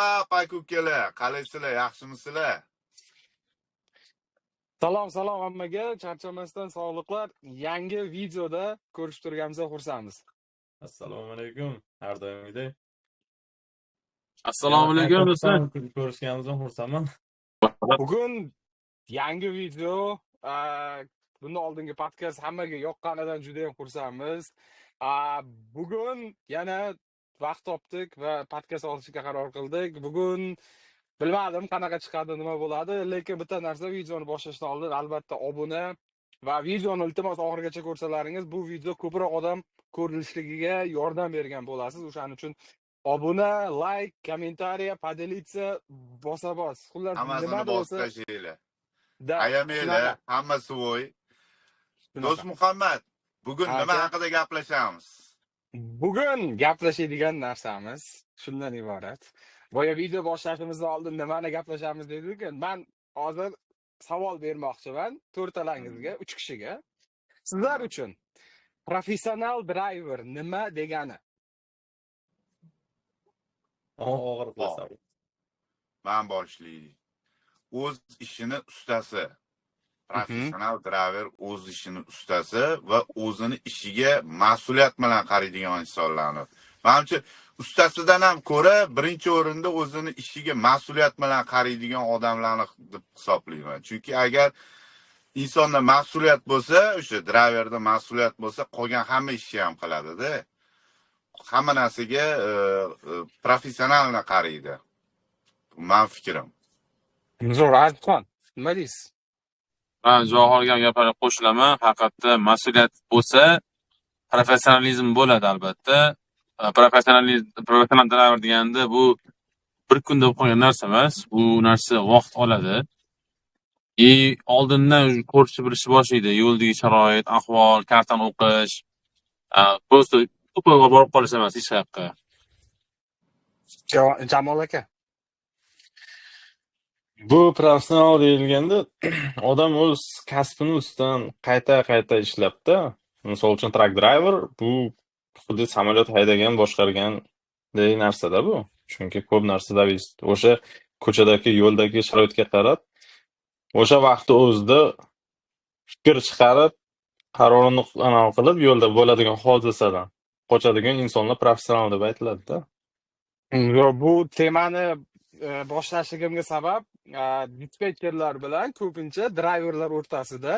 Salom aka ukalar, qalaysizlar, yaxshimisizlar? Salom hammaga, charchamasdan sog'liqlar. Yangi videoda ko'rishib turganimizda xursandmiz. Assalomu alaykum. Har doimgidek. Assalomu alaykum do'stlar. Ko'rishganimizdan xursandman. Bugun yangi video, bundan oldingi podkast hammaga yoqqanidan juda ham xursandmiz. Bugun yana vaqt topdik va podkast olishga qaror qildik. Bugun bilmadim qanaqa chiqadi, nima bo'ladi, lekin bitta narsa, videoni boshlashdan oldin albatta obuna va videoni iltimos oxirigacha ko'rsalaringiz bu video ko'proq odam ko'rilishligiga yordam bergan bo'lasiz. O'shaning uchun obuna, like, kommentariya, podelиться, bos. Xullas Hammasini bo'lsa, boshlashinglar. da Ayamanglar, hammasi voy. Do'st Muhammad, bugun nima haqida gaplashamiz? Bugun gaplashadigan narsamiz shundan iborat. Boya video boshlashimizdan oldin nimani gaplashamiz dedik. Men hozir savol bermoqchiman to'rtalangizga, 3 kishiga. Sizlar uchun professional driver nima degani? Og'ir qilasan. Men boshlayman. O'z ishini ustasi. Professional driver o'z ishini ustasi va o'zini ishiga mas'uliyat bilan qaraydigan insonlarni. Menimcha ustasidan ham ko'ra birinchi o'rinda o'zini ishiga mas'uliyat bilan qaraydigan odamlarni deb hisoblayman. Chunki agar insonda mas'uliyat bo'lsa, o'sha driverda mas'uliyat bo'lsa, qolgan hamma ishni ham qiladi-da. Hamma narsaga professionalni qaraydi. Men fikrim. Zo'r, Azizxon, nima deysiz? Men Johorga gaplarga qo'shilaman. Haqiqatda mas'uliyat bo'lsa, professionalizm bo'ladi albatta. Professional driver deganda bu bir kunda bo'lib qolgan narsa emas. Bu narsa vaqt oladi. Oldindan ko'rishib bilish boshlaydi. Yo'ldagi sharoit, ahvol, kartani o'qish. Просто to'polga borib qolish emas hech qayerga. Jamol aka. Bu professional deyilganda odam o'z kasbini ustidan qayta ishlabda. Misol uchun truck driver bu xuddi samolyot haydagan, boshqarganday narsada bu. Chunki ko'p narsada o'sha ko'chadagi, yo'ldagi sharoitga qarab, o'sha vaqtda o'zida fikr chiqarib, qarorini amal qilib, yo'lda bo'ladigan hodisadan qochadigan insonlar professional deb aytiladi-da. Bu temani boshlashligimga sabab dispetcherlar bilan ko'pincha driverlar o'rtasida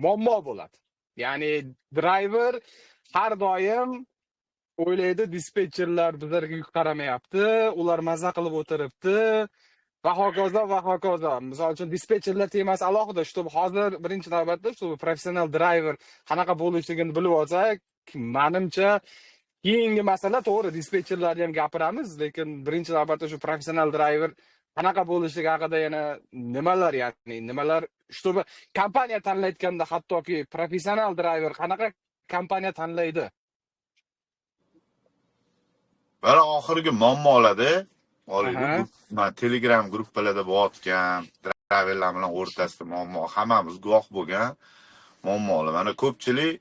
muammo bo'ladi. Ya'ni driver har doim o'ylaydi, dispetcherlar bizlarga yuk qaramayapti, ular mazza qilib o'tiribdi va hokazo. Misol uchun dispetcherlar temasi alohida, shu hozir birinchi navbatda shu professional driver qanaqa bo'lishligini bilib olsak, menimcha keyingi masala to'g'ri, dispetcherlarni ham gapiramiz, lekin birinchi navbatda shu professional driver qanaqa bo'lishligi haqida yana nimalar shu kompaniya tanlayotganda, hattoki professional driver qanaqa kompaniya tanlaydi? Bari oxirgi muammolarda men Telegram gruppalarda bo'layotgan driverlar bilan o'rtasida muammo, hammamiz guvoh bo'lgan muammolar. Mana ko'pchilik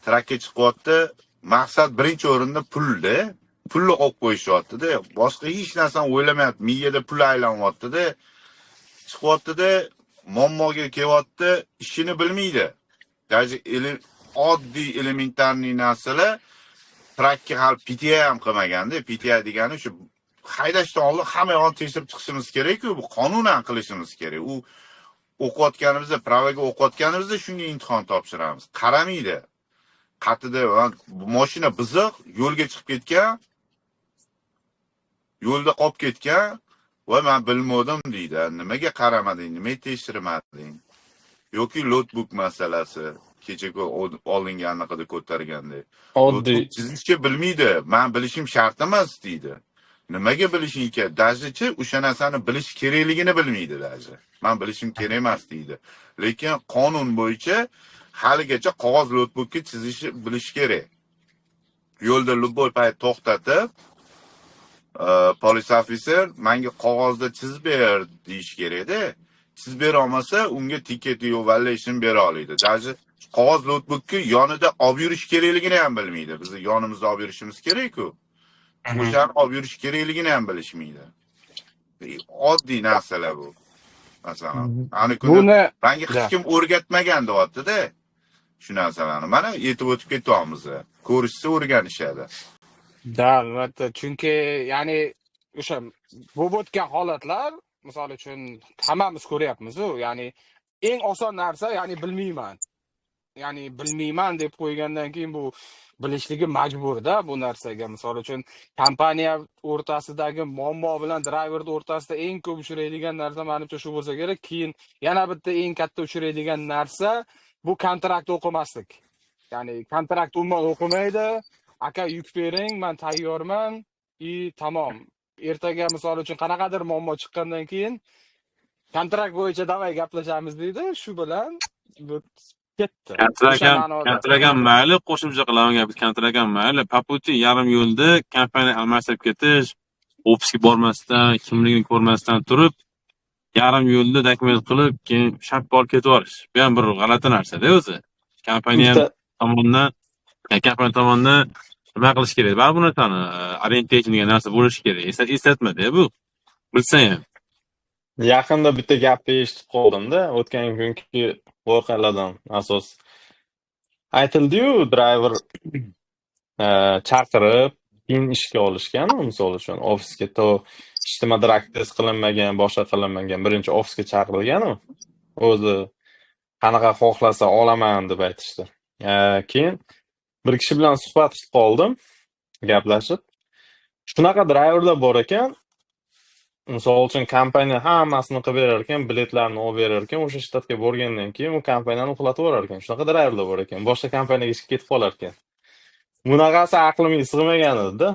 trakka chiqyapti, maqsad birinchi o'rinda pulda. Pulni olib qo'yishyapti-da, boshqa hech narsani o'ylamayapti, miyada pul aylanyapti-da. Chiqyapti-da, muammoga kelyapti, ishini bilmaydi. Даже oddiy elementarniy narsalar trakka hal PTA ham qilmaganda. PTA degani shu haydashdan oldin hamma yoqni tekshirib chiqishimiz kerak-ku, bu qonunan qilishimiz kerak. U o'qiyotganimizda, pravaga o'qiyotganimizda shunga imtihon topshiramiz. Qaramaydi. Qatida mashina biziq, yo'lga chiqib ketgan, yo'lda qolib ketgan va men bilmadim deydi. Nimaga qaramading, nimaga tekshirmading? Yoki notebook masalasi, kecha olinganligida ko'targanda. Oddiy chizishni bilmaydi. Men bilishim shart emas deydi. Nimaga bilishing kerak? Dajichi o'sha narsani bilish kerakligini bilmaydi daji. Men bilishim kerak emas deydi. Lekin qonun bo'yicha haligacha qog'oz notebookka chizishni bilish kerak. Yo'lda любой payt to'xtatib, police officer menga qog'ozda chizib ber deyish kerak-da. Chizib bera olmasa, unga ticket violation bera oladi. Daji qog'oz notebookni yonida olib yurish kerakligini ham bilmaydi. Biz yonimizda olib yurishimiz kerak-ku. O'shani olib yurish kerakligini ham bilishmaydi. Oddiy narsalar bu. Masalan, ani kuni Buni menga hech da. kim o'rgatmagan deyapti-da shu narsalarni. Mana yetib o'tib ketyapmiz. Ko'rishsa o'rganishadi. Da, albatta. Chunki ya'ni o'sha bo'lib o'tgan holatlar, misol uchun hammamiz ko'ryapmiz-ku, ya'ni eng oson narsa, ya'ni bilmayman. Ya'ni bilmayman deb qo'ygandan keyin bu bilishligi majburda bu narsaga. Misol uchun kompaniya o'rtasidagi muammo bilan driver o'rtasida eng ko'p uchraydigan narsa menimcha shu bo'lsa kerak. Keyin yana bitta eng katta uchraydigan narsa bu kontrakt o'qimaslik. Ya'ni kontrakt umuman o'qimaydi. Aka yuk bering, men tayyorman. Tamom. Ertaga misol uchun qanaqadir muammo chiqqandan keyin kontrakt bo'yicha davay gaplashamiz deydi. Shu bilan bu ketdi. O'sha ma'noda. Kontrakt ham mayli, qo'shimcha qilaman gap. Kontrakt ham mayli. Paputi yarim yo'lda kompaniya almashtirib ketish, ofisga bormasdan, kimligini ko'rmasdan turib, yarim yo'lda dokument qilib, keyin shapka olib ketib yuborish. Bu ham bir g'alati narsa-da o'zi. Kompaniya Bitta tomonidan, kompaniya tomonidan nima qilish kerak? Baribir bu narsani orientation degan narsa bo'lishi kerak. Eslatmada bu. Bilsa ham. yaqinda bitta gapni eshitib qoldim-da, o'tgan kungi voqealardan asos aytildi-yu, driver chaqirib, keyin ishga olishgan, misol uchun ofisga ijtimoiy test qilinmagan, boshqa qilinmagan, birinchi ofisga chaqirilgan o'zi qanaqa xohlasa olaman deb aytishdi. Keyin bir kishi bilan suhbat qilib qoldim, gaplashib. Shunaqa driverlar bor ekan, misol uchun kompaniya hammasini qilib berar ekan, biletlarni olib berar ekan, o'sha shtatga borgandan keyin u kompaniyani uxlatib yuborar ekan. Shunaqa driverlar bor ekan, boshqa kompaniyaga ishga ketib qolar ekan. Bunaqasi aqlimga sig'magan edi-da.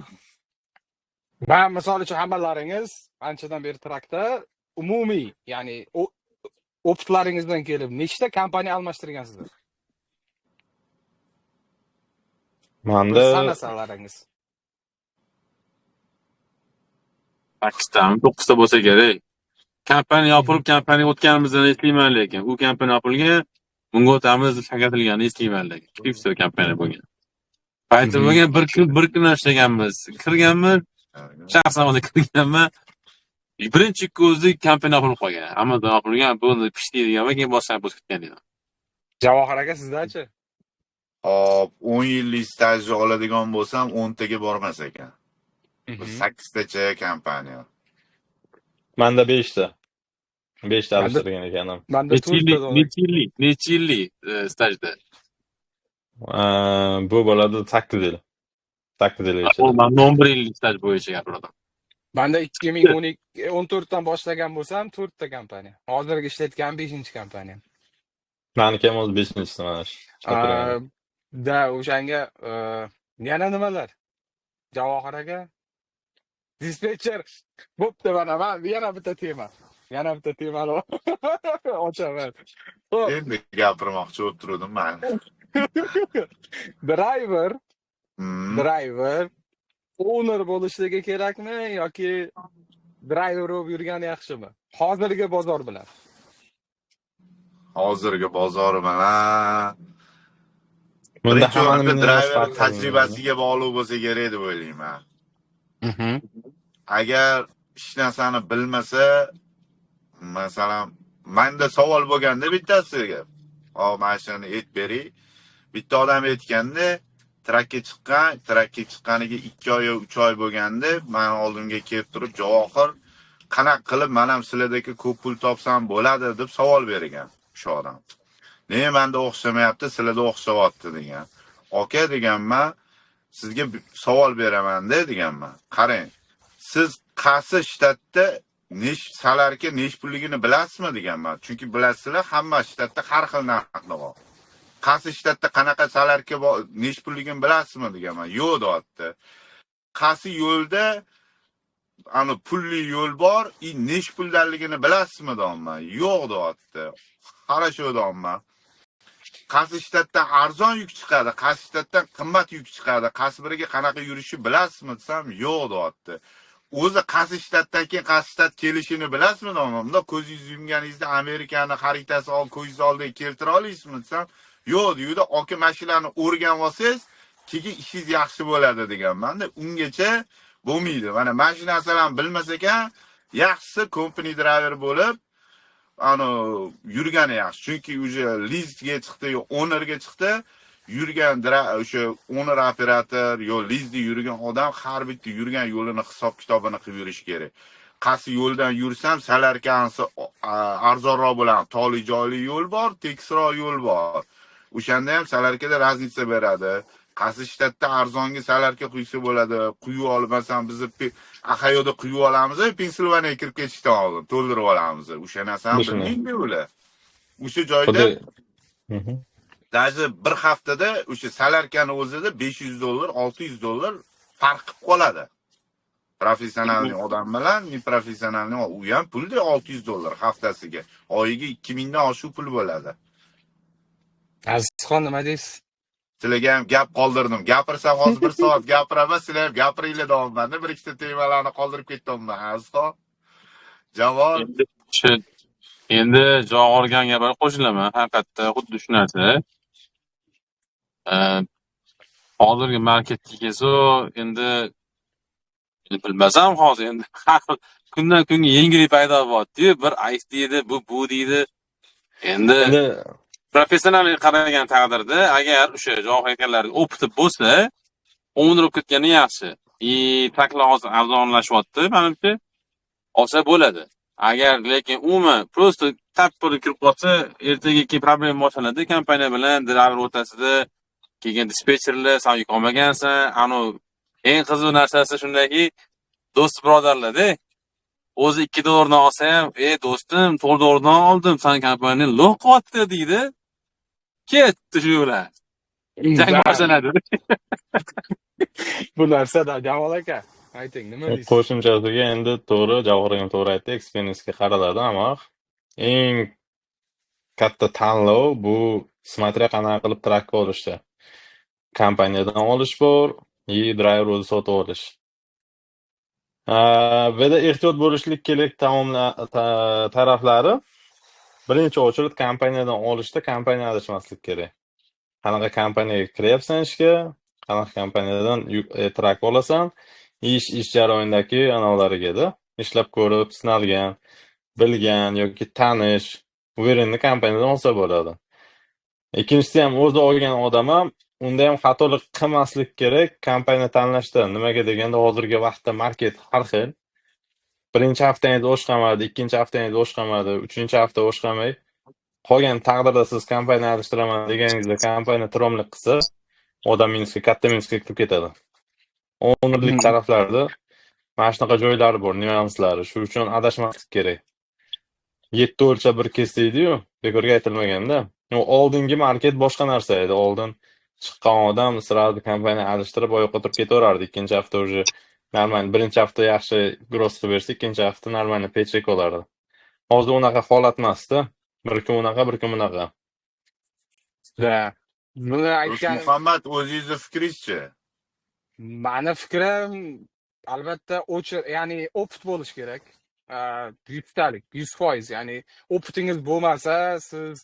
Men misol uchun hammalaringiz anchadan beri trakda umumiy, ya'ni optlaringizdan kelib nechta kompaniya almashtirgansizlar? Manda Sanasalaringiz. 8 ta bo'lsa kerak. Kompaniya yopilib, kompaniya o'tganimizni eslayman lekin. U kompaniya yopilgan, bunga o'tamiz deb shakatilganini eslayman lekin. Kripto kompaniya bo'lgan. Payti bo'lgan bir kun ishlaganmiz. Kirganmiz, shaxsan o'zi kirganman. Birinchi ko'zda kompaniya yopilib qolgan. Amazon yopilgan, buni pishlaydigan va keyin boshqa bo'lib ketgan edi. Javohir aka sizdachi? Hop, 10 yillik stajni oladigan bo'lsam 10 taga bormas ekan. Bu 8 tacha kompaniya. manda 5 ta. 5 ta alishtirgan ekanman. Menda 4 ta. Necha yillik stajda? Bu bo'ladi 8 yil. 8 yil O, ichida. men 11 yillik staj bo'yicha gapiraman. Menda 2014 dan boshlagan bo'lsam 4 ta kompaniya. Hozirgi ishlayotgan 5-kompaniya. Meniki ham o'zi 5-chisi mana shu. Da, o'shanga yana nimalar? Javohir aka. Dispetcher bo'pti, mana yana bitta tema. Yana bitta temani ochaman. Endi gapirmoqchi bo'lib turdim men. Driver owner bo'lishligi kerakmi yoki driver bo'lib yurgani yaxshimi? Hozirgi bozor bilan. Hozirgi bozori bilan Bunda birinchi hammani o'rinda men driver tajribasiga bog'liq bo'lsa kerak deb o'ylayman. Agar hech narsani bilmasa, masalan, menda savol bo'lganda bittasiga, mana shuni aytib bering. Bitta odam aytganda, trakka chiqqaniga 2 oy, 3 oy bo'lganda, men oldimga kelib turib, Javohir, qanaqa qilib men ham sizlardagi ko'p pul topsam bo'ladi deb savol bergan shu odam. Ne menda o'xshamayapti, sizlarda o'xshayapti degan. Aka deganman, sizga savol beraman-da deganman. Qarang, siz qaysi shtatda salarga nech pulligini bilasizmi deganman. Chunki bilasizlar, hamma shtatda har xil narxlar bor. Qaysi shtatda qanaqa salarga nech pulligini bilasizmi deganman. Yo'q deyapti. Qaysi yo'lda ana pulli yo'l bor, nech puldanligini bilasizmi deyapman. Yo'q deyapti. Qarasho deyapman. Qaysi shtatdan arzon yuk chiqadi, qaysi shtatdan qimmat yuk chiqadi, qaysi biriga qanaqa yurishi bilasizmi desam, yo'q deyapti. O'zi qaysi shtatdan keyin qaysi shtat kelishini bilasizmi deyapman. Bunda ko'zingizni yumganingizda Amerikani xaritasi olib ko'zingiz oldiga keltira olasizmi desam, yo'q deydi. Oka mashinani o'rganib olsangiz, keyin ishingiz yaxshi bo'ladi deganman-da. Ungacha bo'lmaydi. Mana mashinasilarni bilmas ekan, Yaxshisi company driver bo'lib, yurgani yaxshi. Chunki уже listga chiqdi, yo ownerga chiqdi. Yurgan o'sha owner operator yo listda yurgan odam har bitta yurgan yo'lini hisob-kitobini qilib yurish kerak. Qaysi yo'ldan yursam salarkansi arzonroq bo'ladi. Toli joyli yo'l bor, tekisroq yo'l bor. O'shanda ham salarkada raznica beradi. Qaysi shtatda arzonga salarka quysa bo'ladi. Quyib olmasan bizni Ahayoda quyib olamiz, Pensilvaniyaga kirib ketishdan oldin to'ldirib olamiz. O'sha narsani bilmaydi ular. O'sha joyda даже bir haftada o'sha salarkani o'zida $500, $600 farq qilib qoladi. Professional odam bilan neprofessional u ham pulda $600 haftasiga. Oyiga 2000 dan oshiq pul bo'ladi. Azizxon nima deysiz? Sizlarga ham gap qoldirdim. Gapirsam hozir 1 soat gapiraman, sizlar ham gapiringlar davomlarda. Bir ikkita temalarni qoldirib ketdim-man. Azizxon. Javol. Endi javob gapga qo'shilaman. Haqiqatda xuddi shu narsa. Hozirgi marketga kelsa, endi bilmasam hozir endi kundan kunga yangilik paydo bo'lyapti-yu, bir ice deydi, bu deydi. Endi professional qaragan taqdirda agar o'sha javob aytganlar opiti bo'lsa, o'ndirib ketgani yaxshi. Taklif hozir arzonlashyapti, menimcha. Olsa bo'ladi. Agar lekin umuman prosta tap bo'lib kirib qolsa, ertaga problem boshlanadi kompaniya bilan driver o'rtasida. Keyin dispetcherlar sen yuk olmagansan, eng qiziq narsasi shundaki, do'st birodarlar-da. O'zi $2 dan olsa ham, do'stim, $4 dan oldim, sen kompaniyaning lo'q qotdi deydi. Ketdi shu bilan. Jang boshlanadi. Bu narsada Jamol aka, ayting, nima deysiz? Qo'shimchasiga endi to'g'ri, Javohir ham to'g'ri aytdi, experience-ga qaraladi, ammo eng katta tanlov bu смотря qanaqa qilib trakka olishda. Kompaniyadan olish bor, driver o'zi sotib olish. Bu yerda ehtiyot bo'lishlik kerak taraflari. Birinchi o'chirt kompaniyadan olishda kompaniya adashmaslik kerak. Qanaqa kompaniyaga kiryapsan ishga, qanaqa kompaniyadan trak olasan, ish jarayonidagi analariga-da ishlab ko'rib, sinalgan, bilgan yoki tanish, uverenli kompaniyadan olsa bo'ladi. Ikkinchisi ham o'zi olgan odam ham unda ham xatolik qilmaslik kerak kompaniya tanlashda. Nimaga deganda hozirgi vaqtda market har xil. Birinchi haftangizda o'shqamadi, ikkinchi haftangizda o'shqamadi, uchinchi hafta o'shqamay qolgan taqdirda siz kompaniya almashtiraman deganingizda kompaniya tiromlik qilsa, odam katta minusga kirib ketadi. Ownerlik taraflarida mana shunaqa joylari bor, nüanslari. Shu uchun adashmaslik kerak. 7 o'lchab bir kes deydi-yu, bekorga aytilmaganda. Oldingi market boshqa narsa edi. Oldin chiqqan odam sirali kompaniya alishtirib oyoqqa turib ketaverardi. Ikkinchi hafta уже normal, birinchi hafta yaxshi gross qilib bersa, ikkinchi hafta normal paycheck olardi. Hozir unaqa holat emas-da. Bir kun unaqa, bir kun bunaqa. Buni aytgan Muhammad, o'zingizning fikringiz-chi? Meni fikrim albatta ya'ni opit bo'lish kerak. 100%, ya'ni opitingiz bo'lmasa, siz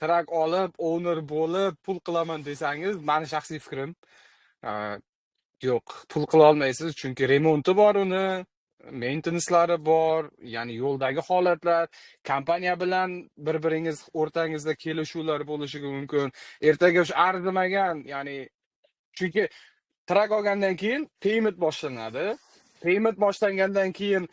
trak olib, owner bo'lib, pul qilaman desangiz, meni shaxsiy fikrim, yo'q, pul qila olmaysiz, chunki remonti bor uni, maintenancelari bor, ya'ni yo'ldagi holatlar, kompaniya bilan bir-biringiz o'rtangizda kelishuvlar bo'lishi mumkin. Ertaga o'sha arzimagan, ya'ni chunki trak olgandan keyin payment boshlanadi. Payment boshlangandan keyin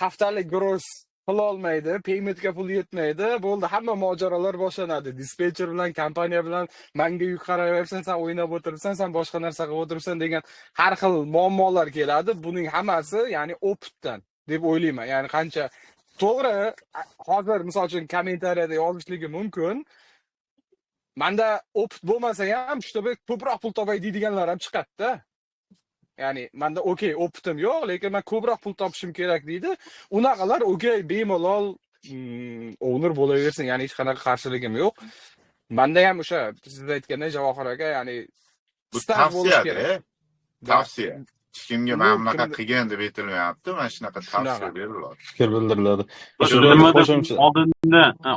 haftalik gross qila olmaydi, paymentga pul yetmaydi. Bo'ldi, hamma mojarolar boshlanadi. Dispetcher bilan, kompaniya bilan menga yuk qaraversan, sen o'ynab o'tiribsan, sen boshqa narsa qilib o'tiribsan degan har xil muammolar keladi. Buning hammasi, ya'ni opitdan deb o'ylayman. Ya'ni qancha to'g'ri, hozir misol uchun kommentariyada yozishligi mumkin. Menda opit bo'lmasa ham, shtobe ko'proq pul topay deydiganlar ham chiqadi-da. Ya'ni menda okey, opitim yo'q, lekin men ko'proq pul topishim kerak deydi. Unaqalar okey, bemalol owner bo'laversin, ya'ni hech qanaqa qarshiligim yo'q. Menda ham o'sha siz aytgandek Javohir aka, ya'ni Bu start bo'lish kerak. Tavsiya. Hech kimga mana bunaqa qilgan deb aytilmayapti. Mana shunaqa tavsiya beriladi. Fikr bildiriladi.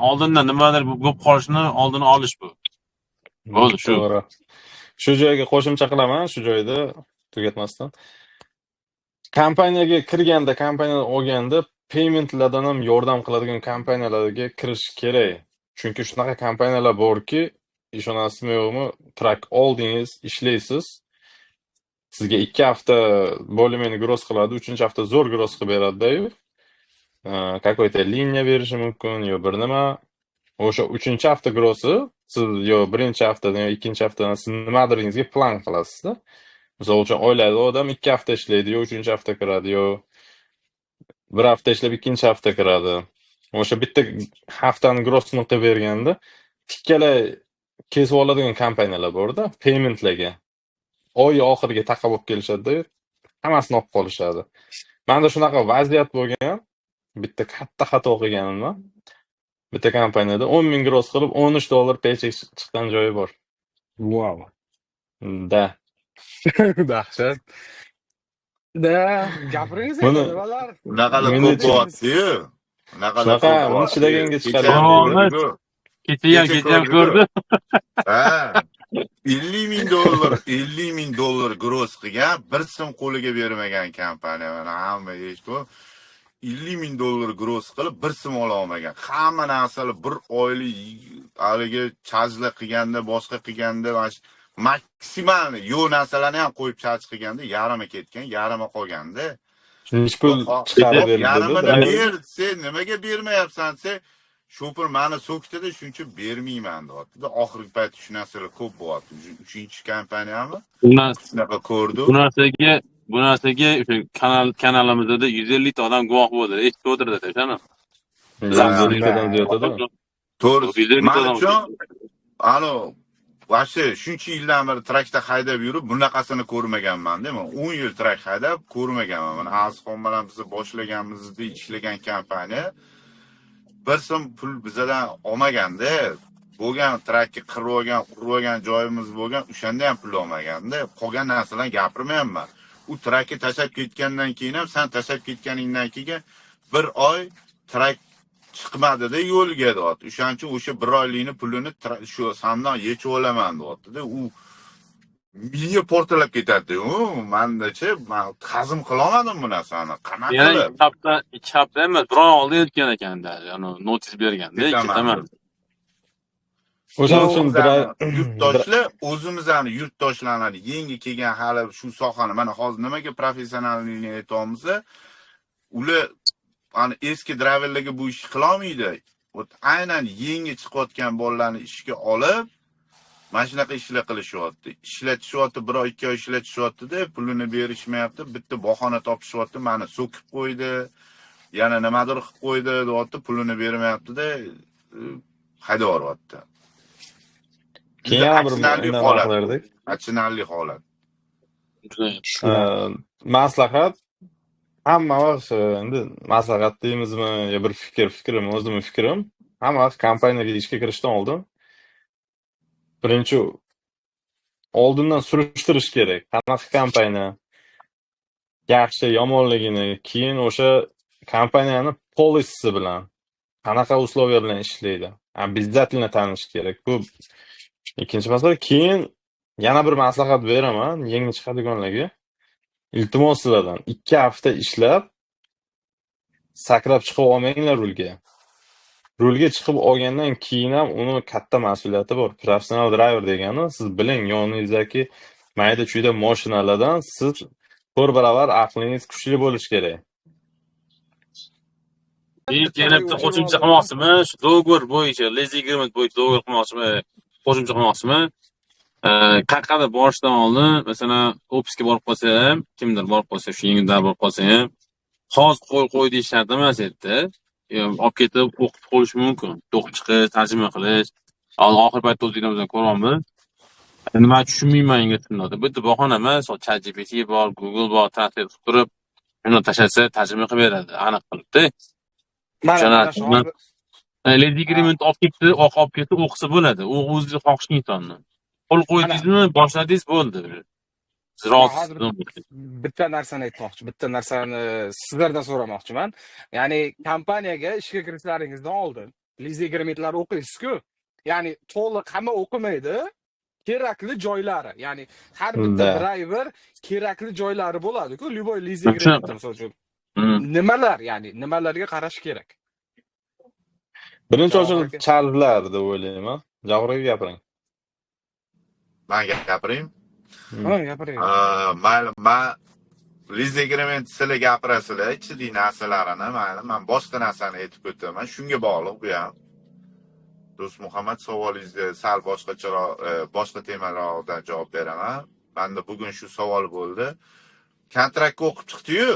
Oldindan nimadir bo'lib qolishni oldini olish bu. Bo'ldi shu. To'g'ri. Shu joyga qo'shimcha qilaman, shu joyda tugatmasdan. Kompaniyaga kirganda, kompaniyadan olganda paymentlardan ham yordam qiladigan kompaniyalarga kirish kerak. Chunki shunaqa kompaniyalar borki, ishonasizmi yo'qmi, track oldingiz, ishlaysiz. Sizga 2 hafta более-менее gross qiladi, 3-hafta zo'r gross qilib beradi-da. Какой-то liniya berishi mumkin yo bir nima. O'sha 3-hafta grossi siz yo 1-haftadan yo 2-haftadan siz nimadaringizga plan qilasizda. Misol uchun oilada odam 2 hafta ishlaydi, yo 3-hafta kiradi, yo 1 hafta ishlab 2-hafta kiradi. O'sha bitta haftani grossini qilib berganda ikkala kesib oladigan kompaniyalar bor-da, paymentlarga. Oy oxiriga taqa bo'lib kelishadi, hammasini olib qolishadi. Menda shunaqa vaziyat bo'lgan. Bitta katta xato qilganimdan. Bitta kompaniyada 10,000 gross qilib $13 paycheck chiqqan joyi bor. Wow. Da. Dahshat. Da, gapiringiz Buni endi nimalar? Unaqalar Men ko'p necha- bo'lyapti-yu. Unaqalar Shunaqa, ko'p uni bo'lyapti. chidaganga chiqadi. Kecha- Kecha ham ko'rdi. Ha. $50,000 gross qilgan, bir so'm qo'liga bermagan kompaniya. Mana hamma eshitib, $50,000 gross qilib, bir so'm ola olmagan. Hamma narsalar bir oylik haligi chajla qilganda, boshqa qilganda, maksimal yo narsalarni ham qo'yib charj qilganda yarimi ketgan, yarimi qolganda. Nechi pul chiqarib berdi Yarimini dedi. ber, sen nimaga bermayapsan, sen shopir meni so'kdida, shuning uchun bermayman deyapti. Oxirgi payt shu narsalar ko'p bo'lyapti. 3-chi kompaniyami? Shunaqa ko'rdi. Bu narsaga o'sha kanalimizda 150 ta odam guvoh bo'ldi. Eshitib o'tirdi o'shani. Zamzirlikdan ziyodada. To'g'ri. Men uchun Vashti shuncha yildan beri trakda haydab yurib, bunaqasini ko'rmaganman-da. Men 10 yil trak haydab ko'rmaganman. Mana Azxon bilan biz boshlaganimizda ishlagan kompaniya bir so'm pul bizdan olmaganda, bo'lgan trakka qirib olgan joyimiz bo'lgan, o'shanda ham pul olmaganda, qolgan narsalarni gapirmayapman. U trakka tashab ketgandan keyin ham, sen tashab ketganingdan keyin bir oy trak chiqmadi-da yo'lga deyapti. O'shaning uchun o'sha bir oylikni pulini shu sandan yechib olaman deyapti-da. U miya portalab ketadi. Mendachi men hazm qila olmadim bu narsani. Qanaqa qilib? 2 hafta emas, bir oy oldin aytgan ekanda, ya'ni notis berganda, ketaman. O'shaning uchun yurtdoshlar o'zimizning yurtdoshlarni yangi kelgan hali shu sohani mana hozir nimaga professionallikni aytamiz, ular ani eski driverlarga bu ishni qila olmaydi. Aynan yangi chiqayotgan bolalarni ishga olib, mana shunaqa ishlar qilishyapti. Ishlatishyapti, 1 oy 2 oy ishlatishyapti-da, pulini berishmayapti, bitta bahona topishyapti, meni so'kib qo'ydi, yana nimadir qilib qo'ydi, deyapti, pulini bermayapti-da, haydab yuboryapti. keyin yana bir holat. Achinarli holat. Maslahat hamma vaqt endi maslahat deymizmi yo bir fikrim, o'zimning fikrim. Hamma vaqt kompaniyaga ishga kirishdan oldin birinchi oldindan surishtirish kerak. Qanaqa kompaniya, yaxshi, yomonligini, keyin o'sha kompaniyani polisisi bilan qanaqa условия bilan ishlaydi. Обязательно tanish kerak. Bu ikkinchi masala. Keyin yana bir maslahat beraman yangi chiqadiganlarga. Iltimos sizlardan 2 hafta ishlab sakrab chiqib olmanglar rulga. Rulga chiqib olgandan keyin ham uni katta mas'uliyati bor. Professional driver degani siz biling, yoningizdagi mayda-chuyda mashinalardan siz to'rt barobar aqlingiz kuchli bo'lish kerak. Yana bitta qo'shimcha qilmoqchiman, shu dogovor bo'yicha, leasing agreement bo'yicha dogovor qilmoqchiman, qo'shimcha qilmoqchiman. Qayerga borishdan oldin, masalan, ofisga borib qolsa ham, kimdir borib qolsa, shu yengilda borib qolsa ham, hozir qo'y deyish shart emas edi. Olib ketib o'qib qo'yish mumkin. O'qib chiqish, tarjima qilish. Oxir paytda o'zingizdan ko'ryapmiz. Nima tushunmayman ingliz bitta bahona emas, ChatGPT bor, Google bor, translate qilib turib, uni tashlasa tarjima qilib beradi, aniq qilibdi. Leasing agreement olib ketib o'qisa bo'ladi. U o'ziga xohishli insonni. Qo'l qo'ydingizmi, boshladingiz bo'ldi. Bitta narsani aytmoqchi, bitta narsani sizlardan so'ramoqchiman. Ya'ni kompaniyaga ishga kirishlaringizdan oldin leasing agreementlarni o'qiysiz-ku. Ya'ni to'liq hamma o'qimaydi. Kerakli joylari, ya'ni har bitta driver kerakli joylari bo'ladi-ku, любой leasing agreement misol uchun. Nimalar, ya'ni nimalarga qarash kerak? Birinchi Javohir ochilib aka. charjlar deb o'ylayman. Javohir aka gapiring. Men gapiring. Ha, gapiring. Mayli, men lease agreement sizlar gapirasizlar, ichidagi narsalarini, mayli, men boshqa narsani aytib o'taman. Shunga bog'liq bu ham. Do'st Muhammad, savolingizga sal boshqa temalardan javob beraman. Menda bugun shu savol bo'ldi. Kontraktga o'qib chiqdi-yu,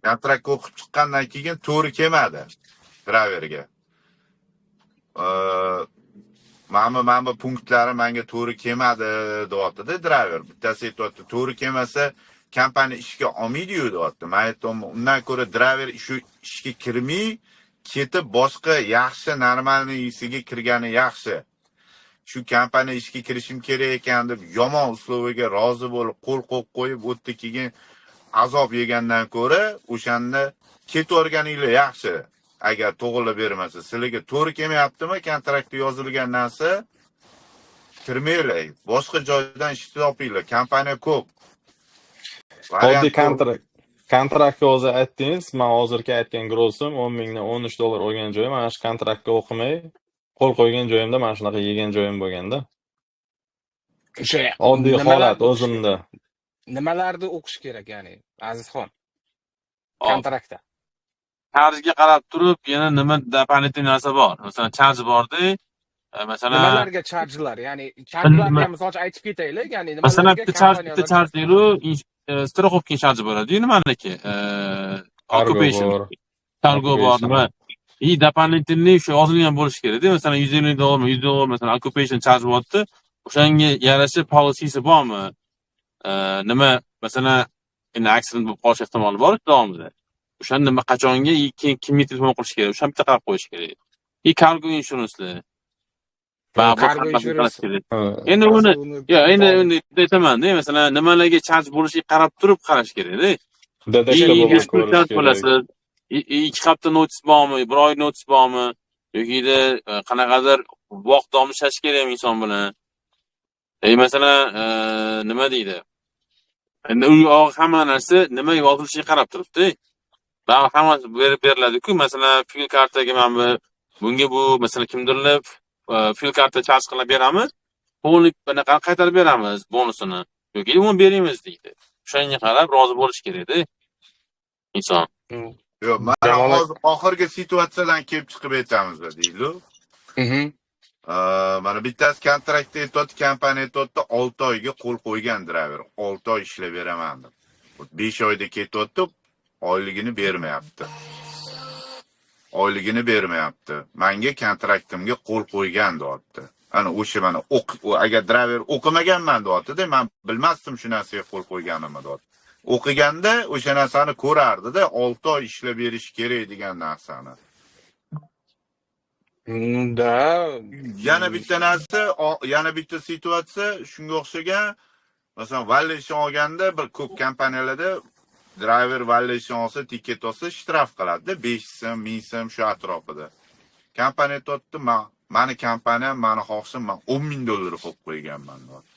kontraktga o'qib chiqqandan keyin to'g'ri kelmadi driverga. Mana bu punktlari menga to'g'ri kelmadi deyapti-da driver. Bittasi aytyapti, to'g'ri kelmasa kompaniya ishga olmaydi-yu deyapti. Men aytdim, undan ko'ra driver shu ishga kirmay, ketib boshqa yaxshi normalniysiga kirgani yaxshi. Shu kompaniya ishga kirishim kerak ekan deb yomon uslubiga rozi bo'lib, qo'l qo'yib qo'yib o'tdi, keyin azob yegandan ko'ra o'shanda ketaverganinglar yaxshi. Agar to'g'rilab bermasa, sizlarga to'g'ri kelmayaptimi, kontraktda yozilgan narsa kirmanglar. Boshqa joydan ish topinglar. Kompaniya ko'p. Oddiy kontraktga hozir aytdingiz, men hozirgi aytgan grossim 10 mingdan 13 dollar olgan joyim, mana shu kontraktga o'qimay qo'l qo'ygan joyimda mana shunaqa yegan joyim bo'lganda. O'sha Oddiy holat o'zimda. Nimalarni o'qish kerak, ya'ni Azizxon? Hop. Kontraktda. Charjga qarab turib, yana nima doполнительный narsa bor. Masalan, charj borda, masalan, Nimalarga charjlar, ya'ni charjlarga misol uchun aytib ketaylik, ya'ni masalan nimalarga bitta charj deylu, страховка charji bo'ladi, nimaniki? Occupation. Cargo bor, nima? Doполнительный shu yozilgan bo'lishi kerak-da. Masalan, 150 dollarmi, 100 dollar masalan occupation charge bo'lyapti. O'shanga yarasha policysi bormi? Nima, masalan, endi accident bo'lib qolish ehtimoli bor davomida. O'shani nima qachonga kimga telefon qilish kerak? O'shani bitta qarab qo'yish kerak. Cargo insurancelar. Cargo insurance. Endi uni aytaman-da, masalan, nimalarga charge bo'lishiga qarab turib qarash kerak-da. Bo'lasiz. 2 hafta notis bormi, 1 oy notis bormi, yoki qanaqadir vaqt davomlashish kerakmi inson bilan. Masalan, nima deydi? Endi u hamma narsa nima yozilishiga qarab turibdi. Ba'zi hammasi beriladi-ku, masalan, fuel kartaga mana bunga bu masalan kimdirlar fuel karta charge qilib beramiz, polnik bunaqa qaytarib beramiz bonusini yoki uni beramiz deydi. O'shanga qarab rozi bo'lish kerak-da inson. Yo'q, mana hozir oxirgi situatsiyadan kelib chiqib aytamiz deydi. Mana bittasi kontraktda aytyapti, kompaniya aytyapti, 6 oyga qo'l qo'ygan driver, 6 oy ishlab beraman deb. 5 oyda ketyapti, oyligini bermayapti. Menga kontraktimga qo'l qo'ygan deyapti. Ana o'sha mana agar driver o'qimaganman deyapti-da, men bilmasdim shu narsaga qo'l qo'yganimni deyapti. O'qiganda o'sha narsani ko'rardi-da, 6 oy ishlab berish kerak degan narsani. Yana bitta narsa, yana bitta situatsiya shunga o'xshagan. Masalan, valyuation olganda bir ko'p kompaniyalarda driver valyuation olsa, tiket olsa shtraf qiladi-da, 5 so'm, 1000 so'm shu atrofida. Kompaniya aytdi, meni kompaniyam, meni xohishim, men 10 ming dollar qo'yib qo'yganman deyapti.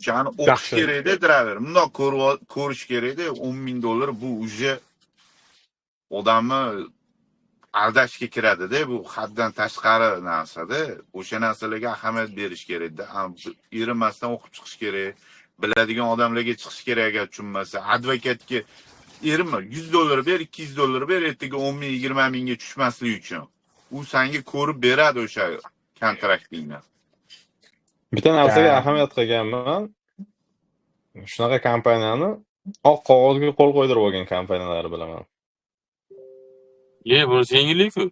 Ya'ni o'qish kerak-da driver. Bundoq ko'rish kerak-da, 10 ming dollar bu uje odamni aldashga kiradi-da, bu haddan tashqari narsa-da. O'sha narsalarga ahamiyat berish kerak-da. Erinmasdan o'qib chiqish kerak. Biladigan odamlarga chiqish kerak agar tushunmasa. Advokatga erinma, 100 dollar ber, 200 dollar ber, ertaga 10 ming, 20 mingga tushmaslik uchun. U senga ko'rib beradi o'sha kontraktingni. Bitta narsaga ahamiyat qilganman. Shunaqa kompaniyani oq qog'ozga qo'l qo'ydirib olgan kompaniyalar bilaman. Bunisi yengillik-ku.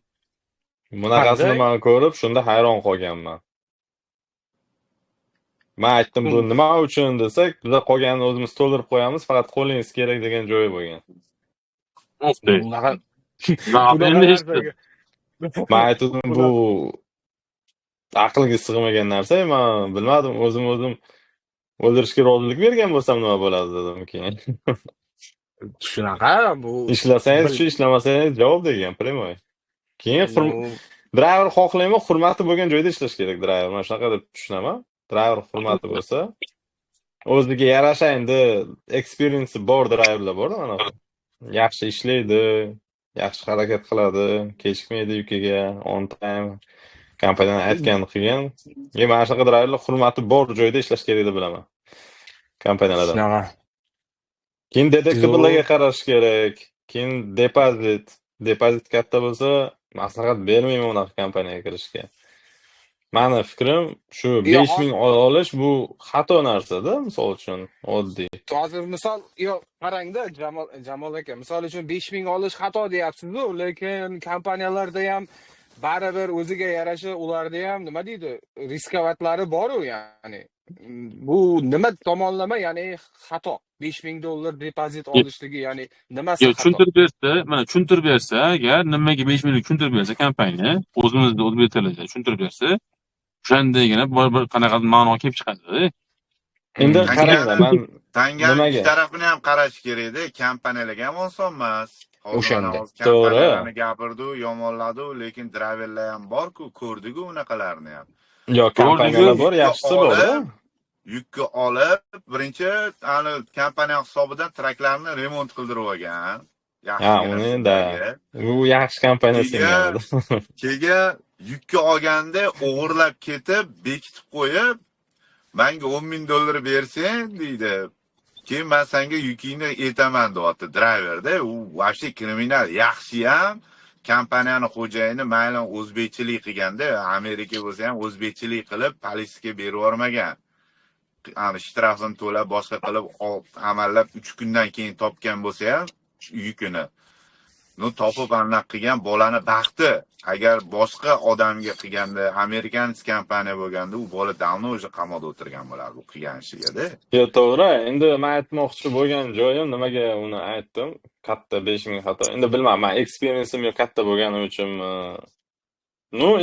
Bunaqasini men ko'rib, shunda hayron qolganman. Men aytdim, bu nima uchun desak, biz qolganini o'zimiz to'ldirib qo'yamiz, faqat qo'lingiz kerak degan joyi bo'lgan. Men aytdim, bu aqlga sig'magan narsa, men bilmadim, o'zim o'ldirishga rozilik bergan bo'lsam nima bo'ladi dedim keyin. Shunaqa, bu ishlasangiz shu, ishlamasangiz javob degan, primoy. Keyin driver xohlaymi, hurmati bo'lgan joyda ishlash kerak driver. Men shunaqa deb tushunaman. Driver hurmati bo'lsa, o'ziga yarasha endi experience bor driverlar bor mana yaxshi ishlaydi, yaxshi harakat qiladi, kechikmaydi yukiga, on time, kompaniyaning aytganini qilgan. Mana shunaqa driverlar hurmati bor joyda ishlash kerak deb bilaman kompaniyalarda. Shunaqa. Keyin deductible'larga Yo'q. qarash kerak. Keyin depozit. Depozit katta bo'lsa, maslahat bermayman unaqa kompaniyaga kirishga. Mani fikrim shu Yo'q, 5000 olish bu xato narsada, misol uchun oddiy. hozir misol yo'q qarangda Jamol aka, misol uchun 5000 olish xato deyapsiz-ku, lekin kompaniyalarda ham baribir o'ziga yarasha ularda ham nima deydi, riskovatlari bor-ku, ya'ni bu nima tomonlama, ya'ni xato. $5000 depozit olishligi, ya'ni nimasi Yo, xato? tushuntirib bersa, agar nimaga 5 minglik tushuntirib bersa kompaniya, o'zimizda o'zbek tilida tushuntirib bersa, o'shandagina bir qanaqadir ma'no kelib chiqadi. Endi Tanga- qaranglar, men Tanga ikki nimaga? tarafini ham qarash kerakda. Kompaniyalarga ham oson emas. Hozir O'shanda. mana hozir To'g'ri. kompaniyalarni gapirdi, yomonladi, lekin driverlar ham bor-ku, ko'rdi-ku unaqalarni ham. Yo, kompaniyalar bor, Yukka yaxshisi bor-da. Yukka olib, birinchi ani kompaniya hisobidan traklarni remont qildirib olgan. Ha, uni da. Bu yaxshi kompaniya singanadi. Keyin yukka olganda o'g'irlab ketib, bekitib qo'yib, menga $10,000 bersang deydi. Keyin men senga yukingni aytaman deyapti driverda. U vashti kriminal. Yaxshi ham kompaniyani xo'jayini mayli o'zbekchilik qilganda, Amerika bo'lsa ham o'zbekchilik qilib politsiyaga berib yubormagan. Ani shtrafini to'lab, boshqa qilib amallab 3 kundan keyin topgan bo'lsa ham yukini. Topib anaqa qilgan bolani baxti. Agar boshqa odamga qilganda, Amerikan kompaniya bo'lganda, u bola davno o'sha qamoqda o'tirgan bo'lardi, u qilgan ishiga-da. Yo, to'g'ri. Endi men aytmoqchi bo'lgan joyim nimaga uni aytdim? Katta 5000 xato. Endi bilmadim, men experience'im yo katta bo'lgani uchunmi.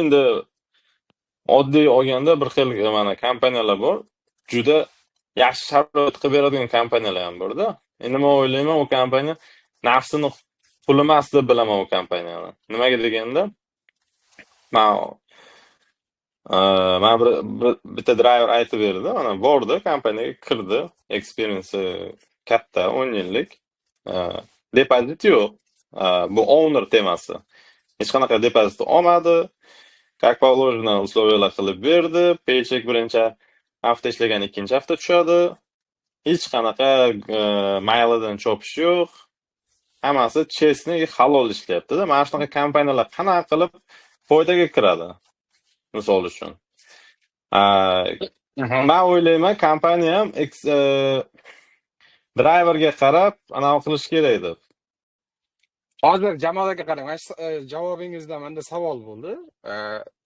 Endi oddiy olganda bir xil mana kompaniyalar bor. Juda yaxshi sharoit qilib beradigan kompaniyalar ham bor-da. Endi men o'ylayman, u kompaniya nafsini pul emas deb bilaman u kompaniyani. Nimaga deganda, men bitta driver aytib berdi, mana bordi, kompaniyaga kirdi, experience katta, 10 yillik. Depozit yo'q. Bu owner temasi. Hech qanaqa depozit olmadi. Как положено условиyalar qilib berdi. Paycheck birinchi hafta ishlagan, ikkinchi hafta tushadi. Hech qanaqa maylidan chopish yo'q. Hammasi chestniy, halol ishlayapti-da. Mana shunaqa kompaniyalar qanaqa qilib foydaga kiradi? Misol uchun. Men o'ylayman, kompaniya ham driverga qarab anaqa qilish kerak deb. Hozir Jamol aka qarang, javobingizda menda savol bo'ldi.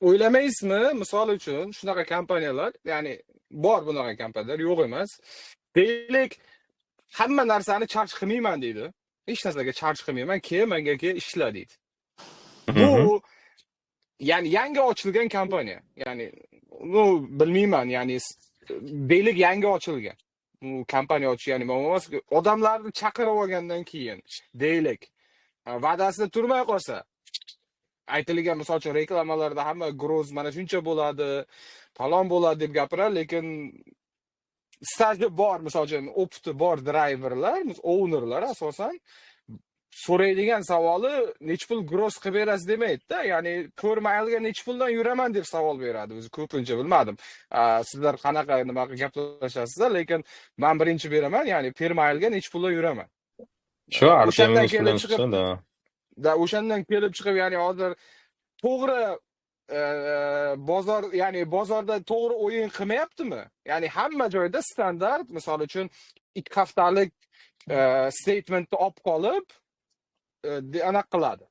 O'ylamaysizmi, misol uchun shunaqa kompaniyalar, ya'ni bor bunaqa kompaniyalar, yo'q emas. Deylik, hamma narsani charge qilmayman deydi. Hech narsaga charge qilmayman, menga ishla deydi. Bu ya'ni yangi ochilgan kompaniya. Ya'ni bilmayman, ya'ni deylik yangi ochilgan. Bu kompaniya ochish, ya'ni odamlarni chaqirib olgandan keyin deylik va'dasida turmay qolsa, aytilgan misol uchun reklamalarda hamma groz mana shuncha bo'ladi, falon bo'ladi deb gapiradi, lekin staji bor, misol uchun opti bor driverlar, ownerlar asosan so'raydigan savoli nech pul gross qilib berasiz demaydi-da, ya'ni per mailga nech puldan yuraman deb savol beradi. O'zi ko'pincha bilmadim. Sizlar qanaqa nima gaplashasizlar, lekin men birinchi beraman, ya'ni per mailga nech puldan yuraman. Shu O'shandan artemis bilan chiqadi. O'shandan kelib chiqib, ya'ni hozir to'g'ri bozor, ya'ni bozorda to'g'ri o'yin qilmayaptimi? Ya'ni hamma joyda standart, misol uchun 2 haftalik statementni olib qolib anaqa qiladi.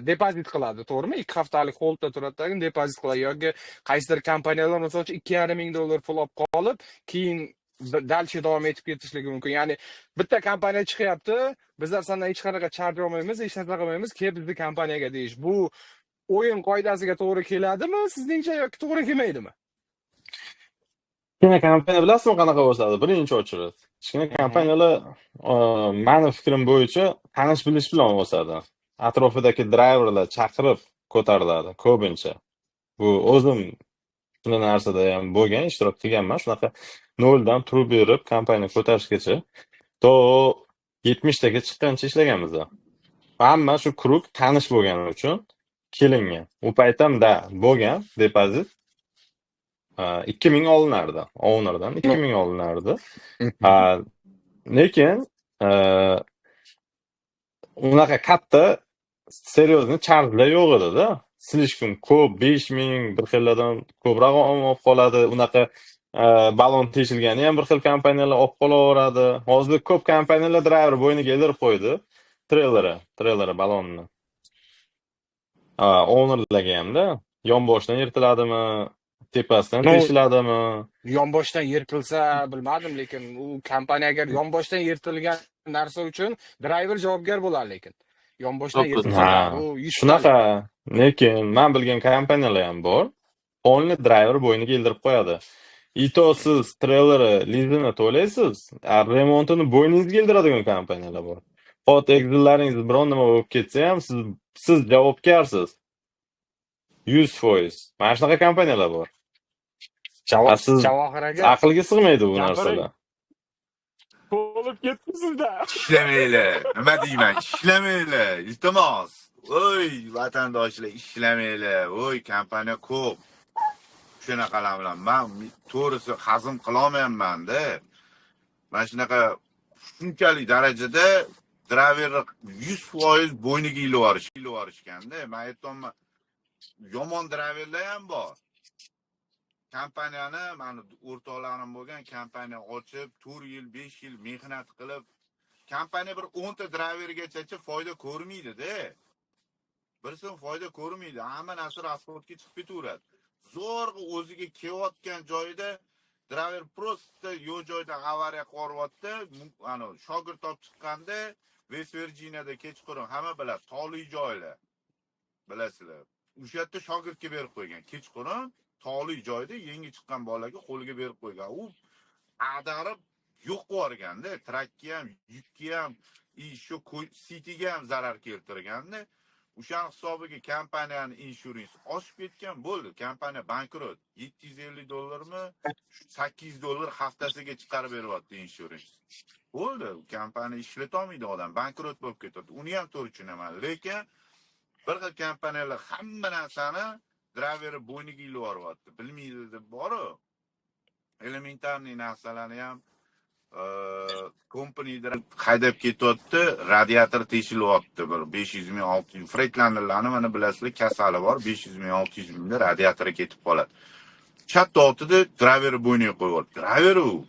Depozit qiladi, to'g'rimi? 2 haftalik holdda turadi, depozit qiladi yoki qaysidir kompaniyalar misol uchun $2,500 pul olib qolib, keyin dalchi davom etib ketishligi mumkin. Ya'ni bitta kompaniya chiqyapti, bizlar sendan hech qanaqa charge olmaymiz, hech narsa qilmaymiz, kel bizni kompaniyaga deyish. Bu o'yin qoidasiga to'g'ri keladimi sizningcha yoki to'g'ri kelmaydimi? Kichkina kompaniya bilasizmi qanaqa bo'ladi? Birinchi ochiladi. Kichkina kompaniyalar meni fikrim bo'yicha tanish bilish bilan o'sadi. Atrofidagi driverlar chaqirib ko'tariladi ko'pincha. Bu o'zim shunday narsada ham bo'lgan, ishtirok qilganman. Shunaqa noldan turib berib, kompaniya ko'tarishgacha to 70 taga chiqqancha ishlaganmiz. Hamma shu krug tanish bo'lgani uchun kelingan. U payt ham bo'lgan depozit 2000 olinardi. Ownerdan 2000 olinardi. Lekin unaqa katta серьезный charjlar yo'q edi-da. Slishkum ko'p, 5000 bir xillardan ko'proq olib qoladi. Unaqa balon teshilgani ham bir xil kompaniyalar olib qolaveradi. Hozir ko'p kompaniyalar driver bo'yniga ildirib qo'ydi. Trailerı balonni. Ownerlarga hamda yonboshdan yirtiladimi, tepasidan teshiladimi? Yonboshdan yirtilsa bilmadim, lekin u kompaniya agar yonboshdan yirtilgan narsa uchun driver javobgar bo'ladi, lekin yonboshdan yirtilsa bu 100 shunaqa. Lekin men bilgan kompaniyalar ham bor. Only driver bo'yniga ildirib qo'yadi. Ito siz trailerni lizini to'laysiz, remontini bo'yningizga ildiradigan kompaniyalar bor. Hot exillaringiz biron nima bo'lib ketsa ham siz javobgarsiz. 100%. Mana shunaqa kompaniyalar bor. Javohir aka, aqlga sig'maydi bu narsalar. bo'lib ketdi sizda. Ishlamaylar. Nima deyman? Ishlamaylar. Iltimos. Oy, vatandoshlar, ishlamaylar. Oy, kompaniya ko'p. Shunaqalar bilan men to'g'risi hazm qilolmayman-da. Mana shunaqa shunchalik darajada driverni 100% bo'yniga ilib yuborishganda, men aytdim, yomon driverlar ham bor. Kompaniyani, meni o'rtoqlarim bo'lgan kompaniya ochib, 4 yil, 5 yil mehnat qilib, kompaniya bir 10 ta drivergacha foyda ko'rmaydi-da. Bir so'm foyda ko'rmaydi. Hamma narsa rasxodga chiqib ketaveradi. Zo'rg'a o'ziga kelayotgan joyida driver prosta yo'l joyda avariya qo'ryapti. Ana shogird olib chiqqanda West Virginiada kechqurun hamma biladi, tog'li joylar. Bilasizlar. O'sha yerda shogirdga berib qo'ygan. Kechqurun tog'li joyda yangi chiqqan bolaga qo'liga berib qo'ygan. U ag'darib yo'q qilganda, trakka ham, yukka ham, shu sitiga ham zarar keltirganda, o'sha hisobiga kompaniyani insurance oshib ketgan bo'ldi. Kompaniya bankrot. $750 $800 haftasiga chiqarib beryapti insurance. Bo'ldi. Kompaniya ishlatolmaydi odam, bankrot bo'lib ketadi. Uni ham to'g'ri tushunaman. Lekin bir xil kompaniyalar hamma narsani driveri bo'yniga ilib yuboryapti. Bilmaydi deb boru. Elementarniy narsalarni ham kompaniyada haydab ketyapti, radiator teshilyapti. Bir 500 ming, 600 ming. Freightliner mana bilasizlar, kasali bor, 500 ming, 600 mingda radiatori ketib qoladi. Chat ortida driveri bo'yniga qo'yapti. Driver u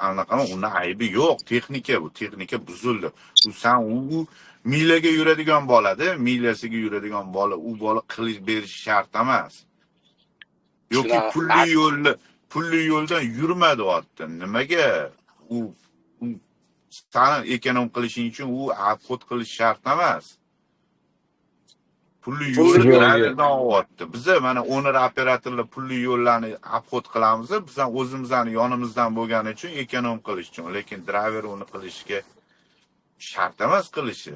anaqami, uni aybi yo'q, texnika bu, texnika buzildi. U milaga yuradigan bo'ladi, milasiga yuradigan bola, u bola qilish berish shart emas. Yoki pulli yo'ldan yurma deyapti. Nimaga? U sani ekonom qilishing uchun u obxod qilish shart emas. Pulli yo'ldan olyapti. Biz mana owner operatorlar pulli yo'llarni obxod qilamiz, biz o'zimizning yonimizdan bo'lgani uchun ekonom qilish uchun, lekin driver uni qilishga shart emas qilishi.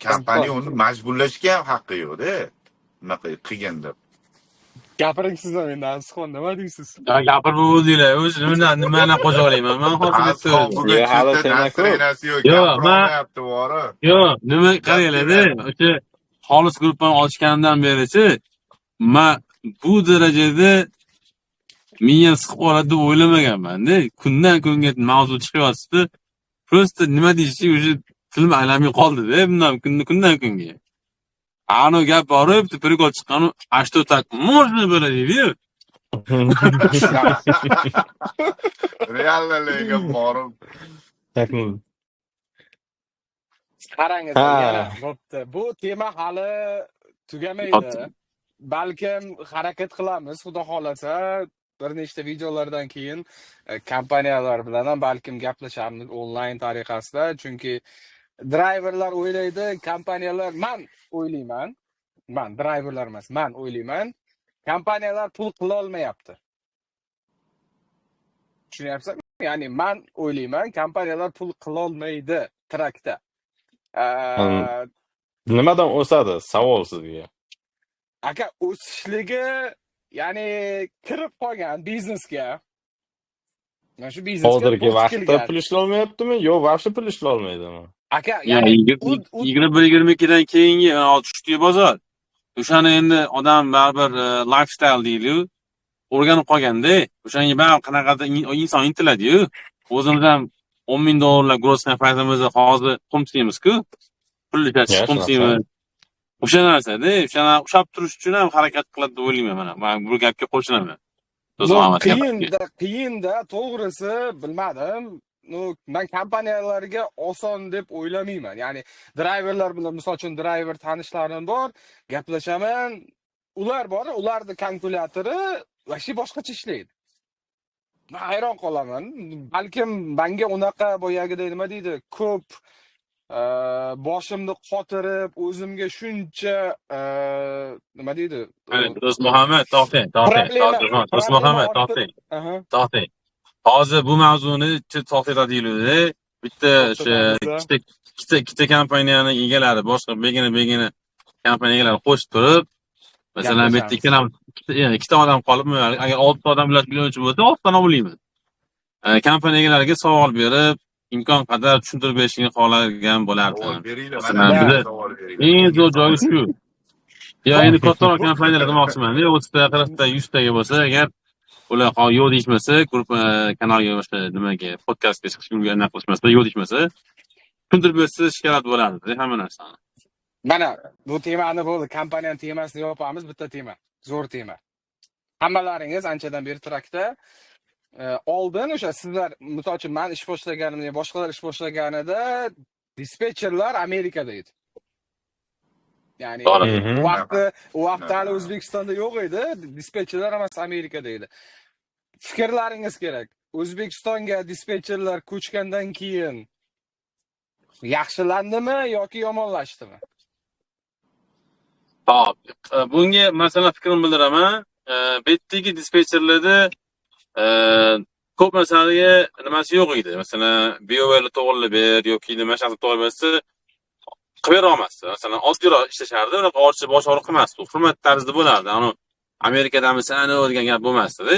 Kompaniya uni majburlashga ham haqqi yo'q-da. Unaqa qilgan deb. Gapiring siz ham endi Azizxon, nima deysiz? Gapirib bo'ldinglar. O'zi nimani qo'sha olaman? Men hozir yo'q, nima qaranglar-da, o'sha xolis gruppani ochgandan berichi men bu darajada miyam siqib qoladi deb o'ylamaganman-da. Kundan kunga mavzu chiqyapti. Prosta nima deyishni o'sha tilim aylanmay qoldi-da, bundan kundan kunga. Ano gap borib, prikol chiqqan, ashto tak, можно было deydi-yu. Reallarga borib. Qarangiz, yana bo'pti. Bu tema hali tugamaydi. Balkim harakat qilamiz, xudo xolasa, bir nechta videolardan keyin kompaniyalar bilan ham balkim gaplashamiz onlayn tariqasida, chunki driverlar o'ylaydi, kompaniyalar, men driverlar emas, men o'ylayman, kompaniyalar pul qila olmayapti. Tushunyapsizmi? Ya'ni men o'ylayman, kompaniyalar pul qila olmaydi trakda. Nimadan o'sadi? Savol sizga. Aka, o'sishligi ya'ni kirib qolgan biznesga. Mana shu biznesga Hozirgi o'tib vaqtda kelgan. pul ishlolmayaptimi yo вообще pul ishlolmaydimi? Aka, Ya ya'ni u 21-22dan keyingi tushdi bozor. O'shani endi odam baribir lifestyle deydi-yu, o'rganib qolganda, o'shanga baribir qanaqadir inson intiladi-yu. O'zimiz ham $10,000 grossni paytimizni hozir qumsiymiz-ku. Pul ishlatish Ya, shunaqa. qumsiymiz. O'sha narsada, o'shani ushlab turish uchun ham harakat qiladi deb o'ylayman mana. Men bu gapga qo'shilaman. Do'stim Ahmad gapga. qiyinda, to'g'risi bilmadim. Men kompaniyalarga oson deb o'ylamayman. Ya'ni driverlar bilan, misol uchun driver tanishlarim bor, gaplashaman. Ular bor, ularning kalkulyatori vashi boshqacha ishlaydi. Men hayron qolaman. Balkim menga unaqa boyagidek nima deydi, ko'p boshimni qotirib, o'zimga shuncha nima deydi? Do'st Muhammad, to'xtang. Do'st Muhammad, to'xtang. Hozir bu mavzuni to'xtata deyiladi. Bitta ikkita kompaniyani egalari, boshqa begina kompaniya egalari qo'shib turib, masalan, bu yerda ikkita odam qolibmi? Agar 6 odam bilan biluvchi bo'lsa, 6 tani olayman. Kompaniya egalariga savol berib, imkon qadar tushuntirib berishni xohlagan bo'lardim. Savol beringlar, Masalan, mana bizda savol beringlar. eng zo'r joyi shu. Ya endi kattaroq kompaniyalar demoqchiman. 30 ta, 40 ta, 100 taga bo'lsa, agar ular yo'q deyishmasa, guruh kanalga boshqa nimaga podkastga chiqishga anaqa qilishmasa, yo'q deyishmasa, tushuntirib bersa shikoyat bo'lardi hamma narsani. Mana bu temani bo'ldi, kompaniyaning temasini yopamiz, bitta tema, zo'r tema. Hammalaringiz anchadan beri trakda oldin o'sha sizlar, misol uchun men ish boshlaganimda, boshqalar ish boshlaganida dispetcherlar Amerikada edi. Ya'ni vaqtda hali O'zbekistonda yo'q edi, dispetcherlar hammasi Amerikada edi. Fikrlaringiz kerak. O'zbekistonga dispetcherlar ko'chgandan keyin yaxshilandimi yoki yomonlashdimi? Xo'p, bunga masalan fikrimni bildiraman. Bu yerdagi dispetcherlarda ko'p masalaga nimasi yo'q edi. Masalan, BOL to'g'rilib ber yoki nima shart to'g'rilib bersa qilib bera olmasdi. Masalan, oddiyroq ishlashardi, unaqa ortiqcha bosh og'riq qilmasdi. Hurmat tarzida bo'lardi. Ani Amerikadamisan degan gap bo'lmasdi-da.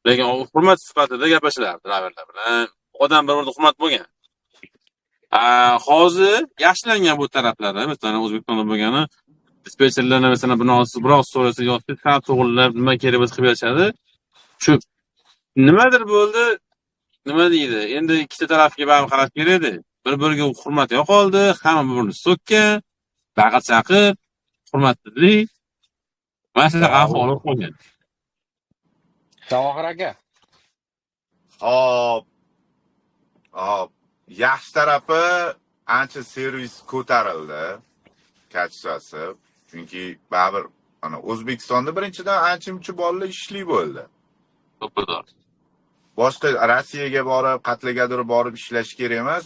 Lekin hurmat sifatida gaplashilardi driverlar bilan. Odam bir-biriga hurmat bo'lgan. Hozir yaxshilangan bu taraflari, masalan, O'zbekistonda bo'lgani dispetcherlarni masalan biroz so'rasa yoki to'g'rilab nima kerak bo'lsa qilib berishadi. Shu nimadir bo'ldi, nima deydi? Endi ikkita tarafga baribir qarash kerak edi. Bir-biriga hurmat yo'qoldi, hamma bir-birini so'kkan, baqir chaqib, hurmatlilik. Mana shunaqa ahvol bo'lgan. Javohir aka. Hop. Yaxshi tarafi ancha servis ko'tarildi. Kachchasi. Chunki baribir mana O'zbekistonda birinchidan ancha-muncha bolalar ishli bo'ldi. To'ppa-to'g'ri. Boshqa Rossiyaga borib, qatligadir borib ishlash kerak emas.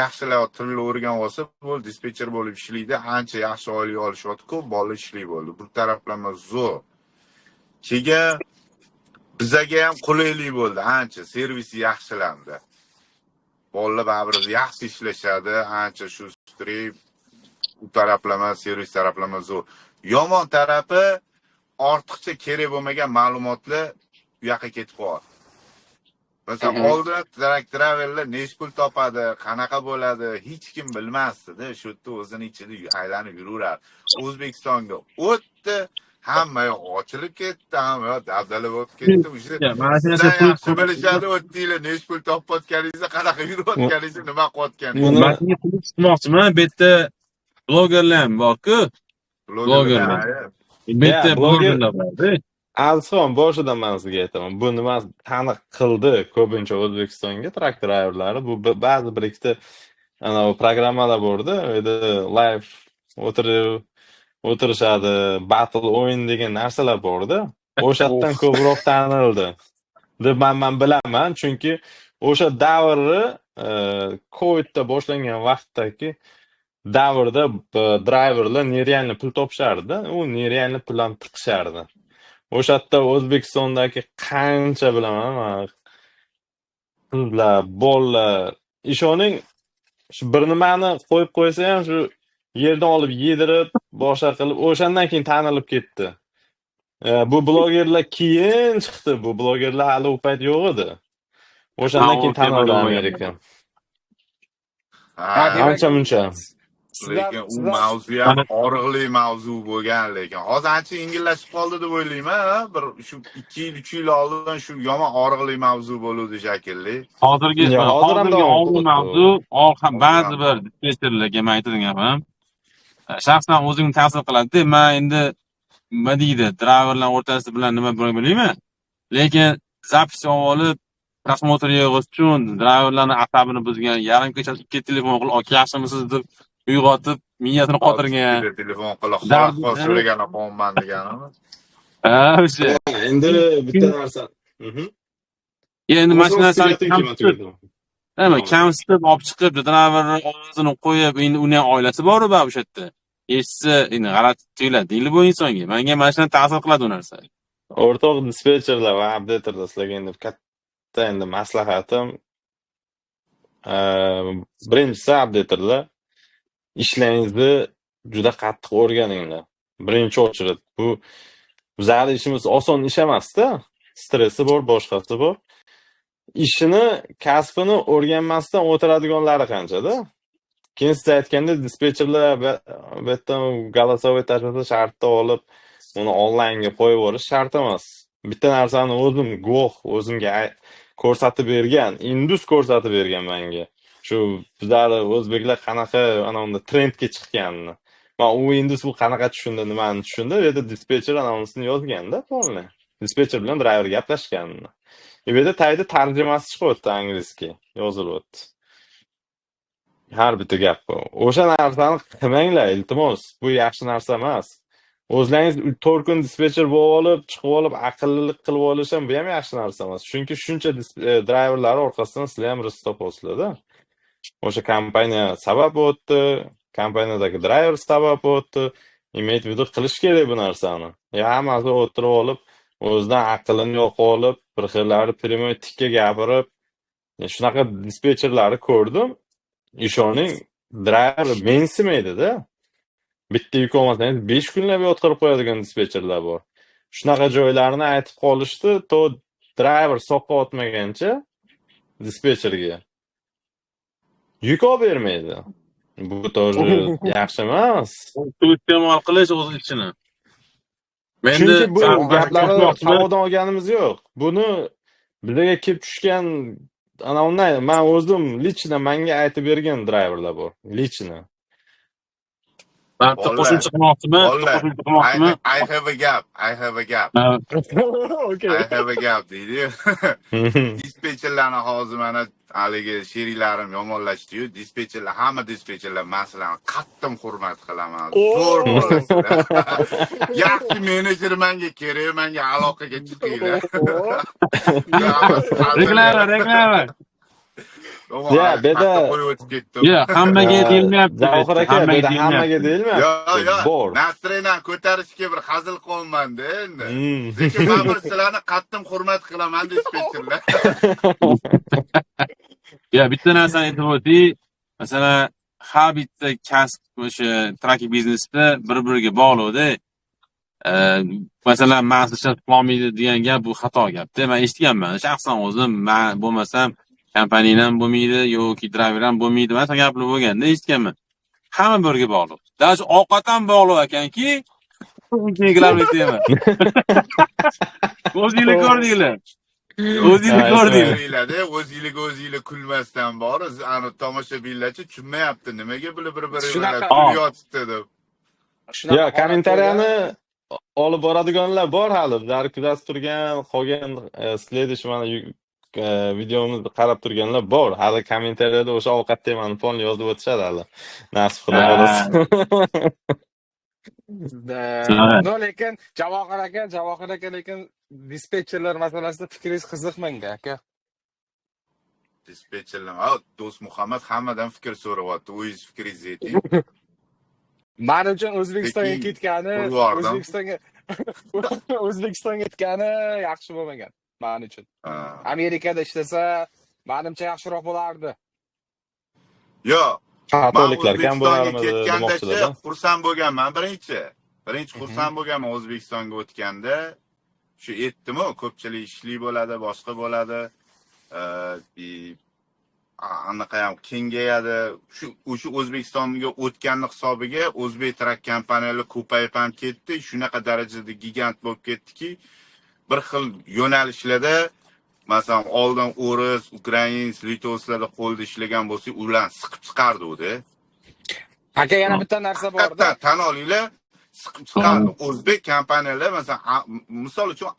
Yaxshilar tilni o'rganib olsa, bo'ldi, dispetcher bo'lib ishlaydi, ancha yaxshi oylik olishyapti, ko'p bolalar ishli bo'ldi. Bu taraflama zo'r. Keyin bizga ham qulaylik bo'ldi, ancha servisi yaxshilandi. Bolalar baribir yaxshi ishlashadi, ancha shu strip u taraflama, servis taraflama zo'r. Yomon tarafi ortiqcha kerak bo'lmagan ma'lumotlar u yoqqa ketib qoldi. Masalan, oldin traverlar necha pul topadi, qanaqa bo'ladi, hech kim bilmasdi-da. Shu yerda o'zini ichida aylanib yuraveradi. O'zbekistonga o'tdi, hamma yoq ochilib ketdi, hamma yoq dabdala bo'lib ketdi. O'sha yaxshi bilishadi, o'tdinglar, necha pul topayotganingizni, qanaqa yurayotganingizni, nima qilayotganingizni. Men tushmoqchiman, bu yerda blogerlar ham bor-ku. Blogerlar. Bu yerda blogerlar bor-da. Alson boshidan men sizga aytaman. Bu nima taniq qildi ko'pincha O'zbekistonga trak driverlari. Bu ba'zi bir ikkita ana programmalar bordi. Uyda live o'tirishadi, battle o'yin degan narsalar bordi. O'shadan ko'proq tanildi deb men bilaman, chunki o'sha davrni Covidda boshlangan vaqtdagi davrda driverlar nerealniy pul topishardi. U nerealniy puldan tiqishardi. O'sha yerda O'zbekistondagi qancha bilaman, qizlar, bolalar, ishoning shu bir nimani qo'yib qo'ysa ham shu yerdan olib yedirib, boshqa qilib, o'shandan keyin tanilib ketdi. Bu blogerlar keyin chiqdi. Bu blogerlar hali u payt yo'q edi. O'shandan keyin tanildi Amerika. Ha, Ha, demak, Ancha muncha. sizlar lekin u sizlar mavzu ham og'riqli mavzu bo'lgan, lekin hozir ancha yengillashib qoldi deb o'ylayman. Bir shu 2 yil 3 yil oldin shu yomon og'riqli mavzu bo'luvdi shekilli. Hozirgi Ya, hozir ham davom og'ir qilyapti. mavzu ba'zi Hozir bir ham. dispetcherlarga men aytadigan gapim shaxsan o'zimni ta'sir qiladi. Men endi nima deydi, driverlar o'rtasida bilan nima bo'lgan bilmayman. Lekin zapis olib prosmotr yig'ish uchun driverlarning asabini buzgan, yarim kecha 2 telefon qilib, yaxshimisiz deb uyg'otib, miyasini qotirgan. Ikkita telefon qilib xalaqol so'ragani qolman deganimi? O'sha. Endi bitta narsa. Endi mashina tugating. kamsitib olib chiqib, driverni ovozini qo'yib, endi uni ham oilasi bor o'sha yerda. Eshitsa, endi g'alati tuyuladi. Deyli bu insonga. Menga mashina ta'sir qiladi u narsa. O'rtoq dispetcherlar va updaterlar sizlarga endi katta endi maslahatim, birinchisi updaterlar, ishlaringizni juda qattiq o'rganinglar. Birinchi o'chirit. Bu bizning ishimiz oson ish emas-da. Stressi bor, boshqasi bor. Ishini, kasbini o'rganmasdan o'tiradiganlari qanchada? Keyin siz aytganda dispetcherlar bu yerdan голосовой tashkilot shartda olib, uni onlaynga qo'yib yuborish shart emas. Bitta narsani o'zim guvoh, o'zimga ko'rsatib bergan, Indus ko'rsatib bergan menga. Shu bizlar o'zbeklar qanaqa ana unda trendga chiqqanini. Men u Indus bu qanaqa tushunda, nimani tushunda, bu yerda dispetcher anonsini yozganda, to'g'ri. Dispetcher bilan driver gaplashganini. Bu yerda tagida tarjimasi chiqyapti inglizga, yozilyapti. Har bitta gap bu. O'sha narsani qilmanglar, iltimos. Bu yaxshi narsa emas. O'zlaringiz 4 kun dispetcher bo'lib olib, chiqib olib, aqllilik qilib olish ham bu ham yaxshi narsa emas. Chunki shuncha driverlar orqasidan sizlar ham rizq topasizlar-da. O'sha kompaniya sabab bo'ldi, kompaniyadagi driver sabab bo'ldi. Imet video qilish kerak bu narsani. Ya hammasi o'tirib olib, o'zidan aqlini yo'qib olib, bir xillari primoy tikka gapirib, shunaqa dispetcherlarni ko'rdim. Ishoning, driver mensimaydi-da. Bitta yuk olmasangiz 5 kunlab yotqirib qo'yadigan dispetcherlar bor. Shunaqa joylarni aytib qolishdi, to driver soqqa o'tmagancha dispetcherga yuk olib bermaydi. Bu to'g'ri yaxshi emas. Iste'mol qilish o'z ishini. Chunki bu gaplarni havodan olganimiz yo'q. Buni bizga kelib tushgan ana unday, men o'zim lichna menga aytib bergan driverlar bor. Lichna. Ben qo'shimcha qilmoqchiman. I have a gap. I have a gap. Okay. I have a gap deydi. Dispetcherlarni hozir mana haligi sheriklarim yomonlashdi-yu. Dispetcherlar, hamma dispetcherlar masalan qattiq hurmat qilaman. Zo'r bo'lasizlar. Yaxshi menejer menga kerak, menga aloqaga chiqinglar. Reklama. Ya, beda qo'yib o'tib ketdim. Ya, hammaga deyilmayapti. Javohir aka, beda hammaga deyilmayapti. Yo, bor. Nasraydan ko'tarishga bir hazil qilmanda endi. Lekin men bir sizlarni qattiq hurmat qilaman dispetcherlar. Ya, bitta narsani aytib o'taylik. Masalan, har bitta kasb o'sha trafik biznesda bir-biriga bog'liqda. Masalan, ma'sishat qilolmaydi degan gap bu xato gapda. Men eshitganman. Shaxsan o'zim men bo'lmasam kompaniyadan bo'lmaydi yoki driver ham bo'lmaydi. Mana shunday gaplar bo'lganda eshitganman. Hamma birga bog'liq. Даже ovqat ham bog'liq ekanki, ungalar aytayman. O'zinglar ko'rdinglar. O'zinglar kulmasdan bor, ana tomoshabinlarcha tushunmayapti, nimaga bir-biriga kulyotibdi deb. Ya, kommentariyani olib boradiganlar bor hali. Bizlar kuzatib turgan, qolgan следующий mana videomizni qarab turganlar bor. Hali kommentariyada o'sha ovqat temani fonli yozib o'tishadi hali. Nasib xudo xolasa. No, lekin Javohir aka lekin dispetcherlar masalasida fikringiz qiziq menga aka. Dispetcherlar, do'st Muhammad hammadan fikr so'rayapti. O'zingiz fikringizni ayting. Men uchun O'zbekistonga ketgani, O'zbekistonga ketgani yaxshi bo'lmagan men uchun. Amerikada ishlasa, menimcha yaxshiroq bo'lardi. Yo, xatoliklar kam bo'larmidi ketgandacha xursand bo'lganman birinchi. Birinchi xursand bo'lganman O'zbekistonga o'tganda. Shu yetdimi, ko'pchilik ishli bo'ladi, boshqa bo'ladi. Anaqa ham kengayadi. O'sha O'zbekistonga o'tganning hisobiga o'zbek trak kompaniyalari ko'payib ham ketdi. Shunaqa darajada gigant bo'lib ketdiki, bir xil yo'nalishlarda, masalan, oldin o'ris, ukrains, litovslarda qo'lda ishlagan bo'lsa, ularni siqib chiqardi u-da. Aka, yana bitta narsa bor-da. Haqiqatdan tan olinglar, siqib chiqardi. O'zbek kompaniyalari, masalan, misol uchun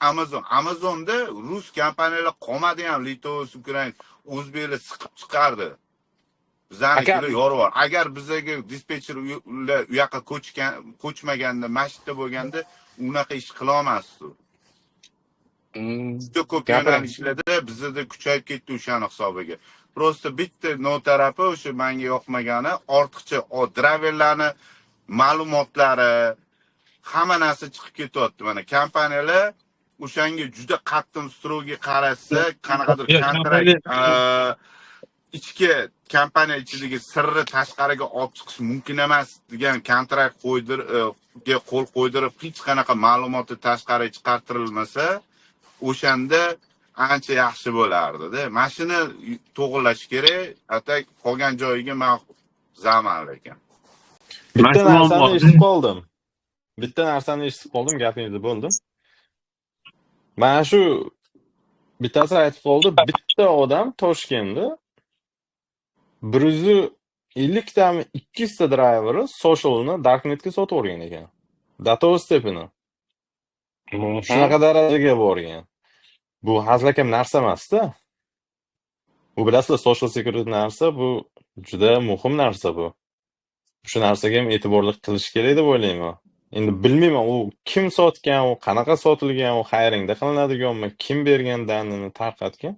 Amazonda rus kompaniyalar qolmadi ham, litovs, ukrain, o'zbeklar siqib chiqardi. Bizanikilar yorvar. Agar bizaga dispetcher u yoqqa ko'chmaganda, masjidda bo'lganda, unaqa ish qila olmasdi. Juda ko'p yo'nalishlarda bizda kuchayib ketdi o'shaning hisobiga. Prosta bitta notarafi o'sha menga yoqmagani, ortiqcha driverlarni ma'lumotlari, hamma narsa chiqib ketyapti. Mana kompaniyalar o'shanga juda qattiq strogi qarasa, qanaqadir kontrakt ichki kompaniya ichidagi sirni tashqariga olib chiqish mumkin emas degan kontrakt qo'l qo'ydirib, hech qanaqa ma'lumotni tashqariga chiqartirilmasa, o'shanda ancha yaxshi bo'lardi-da. Mashina to'g'irlash kerak, atak qolgan joyiga men zamal ekan. Bitta narsani eshitib qoldim, gapingizni bo'ldim. Mana shu bittasi aytib qoldi, bitta odam Toshkentda 150 tami 200 ta drayveri socialni darknetga sotib o'rgan ekan. Dato stepini. Shunaqa darajaga borgan. Bu hazlakam narsa emas-da. Bu bilasizlar, social security narsa, bu juda muhim narsa bu. Shu narsaga ham e'tiborli qilish kerak deb o'ylayman. Endi bilmayman, u kim sotgan, u qanaqa sotilgan, u qayerda qilinadiganmi, kim bergan danini tarqatgan.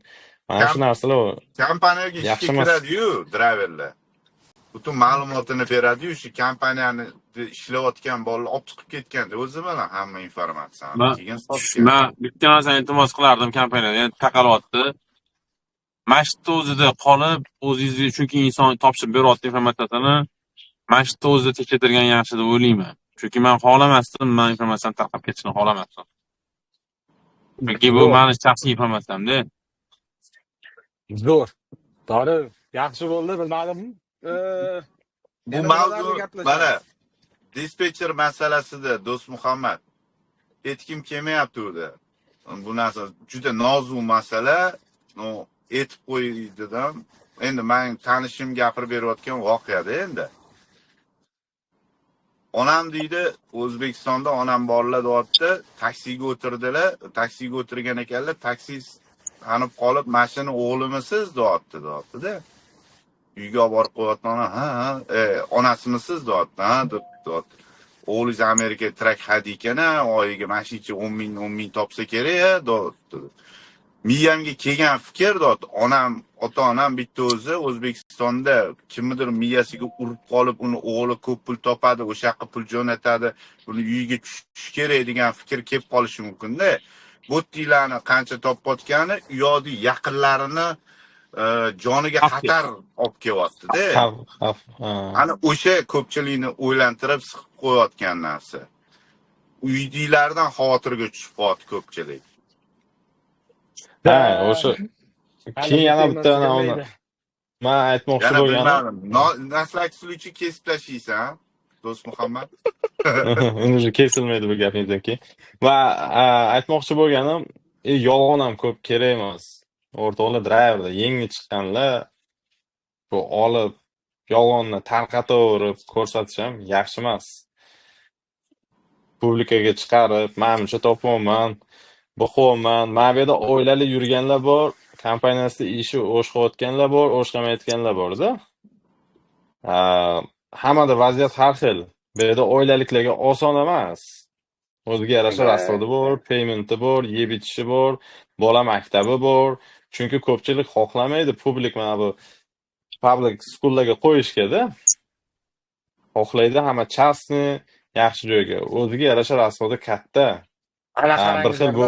Mana shu narsalar kompaniyaga ishga kiradi-yu, driverlar. Butun ma'lumotini beradi-yu, shu kompaniyani ishlayotgan bolalar olib chiqib ketganda o'zi bilan hamma informatsiyani keyin sotgan. Men bitta narsani iltimos qilardim kompaniyaga, endi taqalyapti. Masjidda o'zida qolib, o'zingizga chunki inson topshirib beryapti informatsiyasini, masjidda o'zida tekshirtirgan yaxshi deb o'ylayman. Chunki men xohlamasdim, men informatsiyani tarqab ketishini xohlamasdim. Chunki bu mening shaxsiy informatsiyamda. Zo'r. To'g'ri, yaxshi bo'ldi, bilmadim. Bu mavzu mana dispetcher masalasida Do'st Muhammad aytkim kelmayapti unda. Bu narsa juda nozik masala. Aytib qo'ydidan. Endi men tanishim gapirib berayotgan voqeada endi. Onam deydi, O'zbekistonda onam borlar deyapti, taksiga o'tirdilar, taksiga o'tirgan ekanlar, taksi hanib qolib, mashina o'g'limisiz deyapti-da. Uyga olib borib qo'yotgan, onasimisiz deyapti, deyapti. O'g'lingiz Amerika trak hadi ekan-a, oyiga mashinachi 10 ming topsa kerak, deyapti. Miyamga kelgan fikr deyapti. Ota-onam bitta o'zi O'zbekistonda kimnidir miyasiga urib qolib, uni o'g'li ko'p pul topadi, o'sha yoqqa pul jo'natadi, uni uyiga tushish kerak degan fikr kelib qolishi mumkin-da. Bu tilani qancha topayotgani, u yoqda yaqinlarini joniga xatar olib kelyapti-da. Ana o'sha ko'pchilikni o'ylantirib siqib qo'yayotgan narsa. Uydagilardan xavotirga tushib qoldi ko'pchilik. O'sha keyin yana bitta men aytmoqchi bo'lganim, naslak suluchi kesib tashlaysan, Do'st Muhammad. Endi kesilmaydi bu gapingizdan keyin. Va aytmoqchi bo'lganim, yolg'on ham ko'p kerak emas. O'rtoqlar driverda yangi chiqqanlar bu olib yolg'onni tarqataverib ko'rsatish ham yaxshi emas. Publikaga chiqarib, menimcha topolman, boqolman. Mana bu yerda oilali yurganlar bor, kompaniyasida ishi o'shqayotganlar bor, o'shqamayotganlar bor-da. Hammada vaziyat har xil. Bu yerda oilaliklarga oson emas. O'ziga yarasha rasodi bor, paymenti bor, yeb ichishi bor, bola maktabi bor. Chunki ko'pchilik xohlamaydi mana bu public schoollarga qo'yishga-da. Xohlaydi hamma частный yaxshi joyga. O'ziga yarasha rasodi katta. Bir xil bu.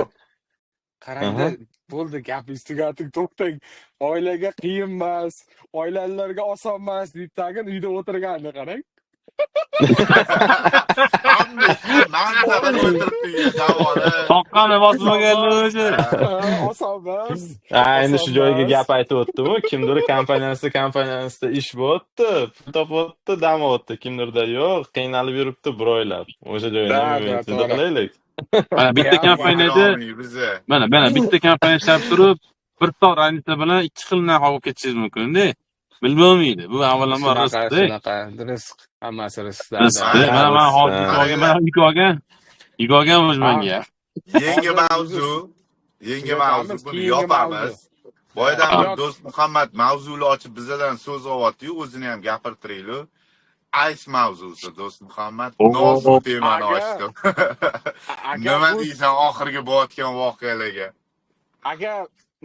Qarangda, bo'ldi, gapingiz tugating, to'xtang. Oilaga qiyin emas, oilalarga oson emas deb tagin uyda o'tirganini qarang. gapirib o'tiribdi javoli. Soqqani bosmaganlar o'zi. Osonmas. Endi shu joyga Osonmas. gap aytib o'tdim-u, kimdir kompaniyasida ish bo'pti, pul topyapti, dam o'tdi. Kimdirda yo'q, qiynalib yuribdi bir oylab. O'sha joyini Da, ham da, juda to'g'ri. qilaylik. Mana bitta Ya, kompaniyada, biza. mana bitta kompaniyada ishlab turib, bir soat raznica bilan 2 xil narx olib ketishingiz mumkin-da. Bilib bo'lmaydi. Bu avvalambor rizqda. Shunaqa rizq. Hammasi rizqda. Rizqda. Mana hozir yuk olgan o'zmanga. Yangi mavzu. Yangi mavzu. Buni yopamiz. Boyadan bir do'st Muhammad mavzuni ochib bizadan so'z olyapti-yu, o'zini ham gapirtiraylik. Ice mavzusi do'st Muhammad. Nozu temani ochdim. Nima deysan oxirgi bo'layotgan voqealarga? Agar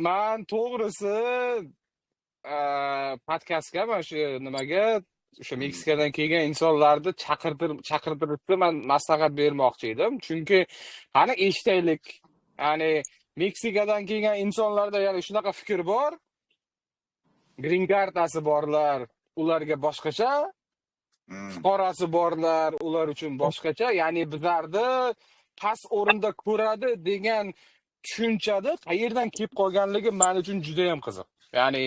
men to'g'risi podkastga mana shu nimaga o'sha Meksikadan kelgan insonlarni chaqirtiribdi, men maslahat bermoqchi edim. Chunki qani eshitaylik. Ya'ni Meksikadan kelgan insonlarda ya'ni shunaqa fikr bor. Green cardasi borlar, ularga boshqacha. Fuqarosi borlar, ular uchun boshqacha. Ya'ni bizlarni past o'rinda ko'radi degan tushunchada qayerdan kelib qolganligi men uchun juda ham qiziq. Ya'ni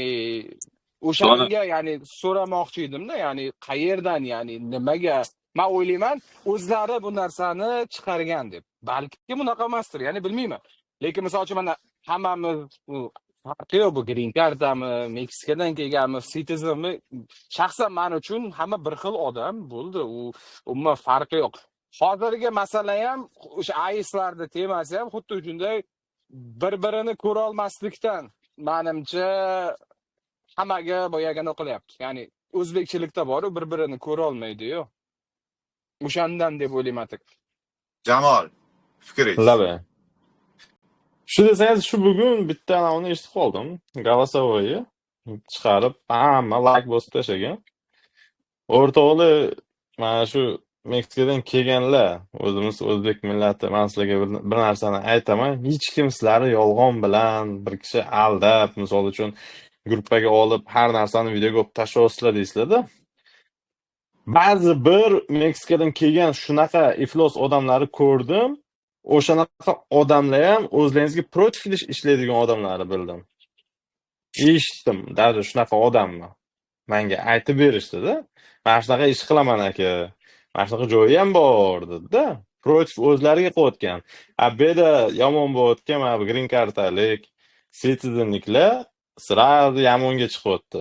o'shanga ya'ni so'ramoqchi edimda, ya'ni qayerdan, ya'ni nimaga? Men o'ylayman, o'zlari bu narsani chiqargan deb. Balki bunaqa emasdir, ya'ni bilmayman. Lekin misol uchun mana hammamiz bu farqi yo'q, bu green cardami, Meksikadan kelganmi, citizenmi, shaxsan men uchun hamma bir xil odam bo'ldi. U umuman farqi yo'q. Hozirgi masala ham o'sha aislarning temasi ham xuddi shunday bir-birini ko'ra olmaslikdan menimcha hammaga boyagini qilyapti. Ya'ni o'zbekchilikda bor-ku, bir-birini ko'ra olmaydi-yu. O'shandan deb o'ylayman. Jamol, fikringiz? Labi. Shu desangiz, shu bugun bitta anavni eshitib qoldim. Голосовойni chiqarib, hamma like bosib tashlagan. O'rtoqli, mana shu Meksikadan kelganlar, o'zimiz o'zbek millati, men sizlarga bir narsani aytaman. Hech kim sizlarni yolg'on bilan bir kishi aldab, misol uchun gruppaga olib har narsani videoga olib tashlayapsizlar deysizlar-da. Ba'zi bir Meksikadan kelgan shunaqa iflos odamlarni ko'rdim. O'shanaqa odamlar ham o'zlaringizga protiv ishlaydigan odamlarni bildim. Eshitdim, даже shunaqa odamni menga aytib berishdi-da. Men shunaqa ish qilaman aka. Men shunaqa joyi ham bor dedi-da. Protiv o'zlariga qo'yotgan. Bu yerda yomon bo'layotgan mana bu green cardalik, citizenliklar sirasi yamonga chiqyapti.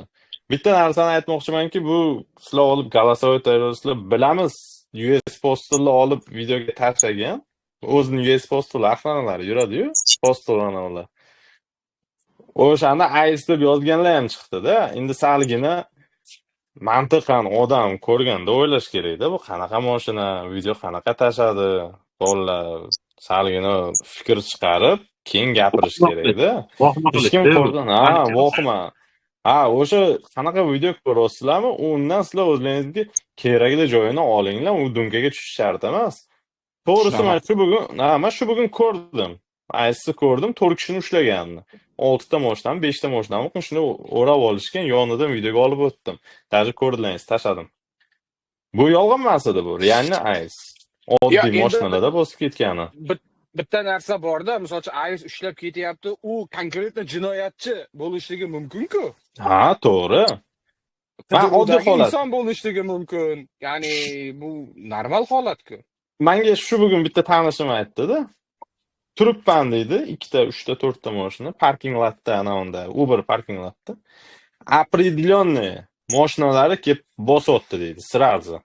Bitta narsani aytmoqchimanki, bu sizlar olib голосовой tayyorlasizlar, bilamiz. US postalni olib videoga tashlagan. O'zini US postal avtomobillar yuradi-yu, postal avtomobillar. O'shani ice deb yozganlar ham chiqdi-da. Endi salgina mantiqan odam ko'rganda o'ylash kerak-da, bu qanaqa mashina, video qanaqa tashadi, bolalar salgina fikr chiqarib, keyin gapirish kerak-da. Hech kim ko'rgan, vohima. O'sha qanaqa video ko'ryapsizlarmi? Undan sizlar o'zlaringizga kerakli joyini olinglar, u dunkaga tushish shart emas. To'g'risi men shu bugun ko'rdim. Ice'ni ko'rdim, 4 kishini ushlaganini. 6 ta mashina, 5 ta mashina, shuni o'rab olishgan, yonidan videoga olib o'tdim. Даже ko'rdingiz, tashladim. Bu yolg'on emas edi, bu realni Ice. Oddiy mashinalarda bosib ketgani. Bitta narsa bor-da, masalan, Ice ushlab ketyapti, u konkretno jinoyatchi bo'lishligi mumkin-ku. To'g'ri. Oddiy holat. Inson bo'lishligi mumkin. Ya'ni bu normal holat-ku. Menga shu bugun bitta tanishim aytdi-da. Turibman deydi, 2 ta, 3 ta, 4 ta mashina parking lotda, ana unda, Uber parking lotda. Определённые mashinalari kelib bosyapti deydi, sirasi.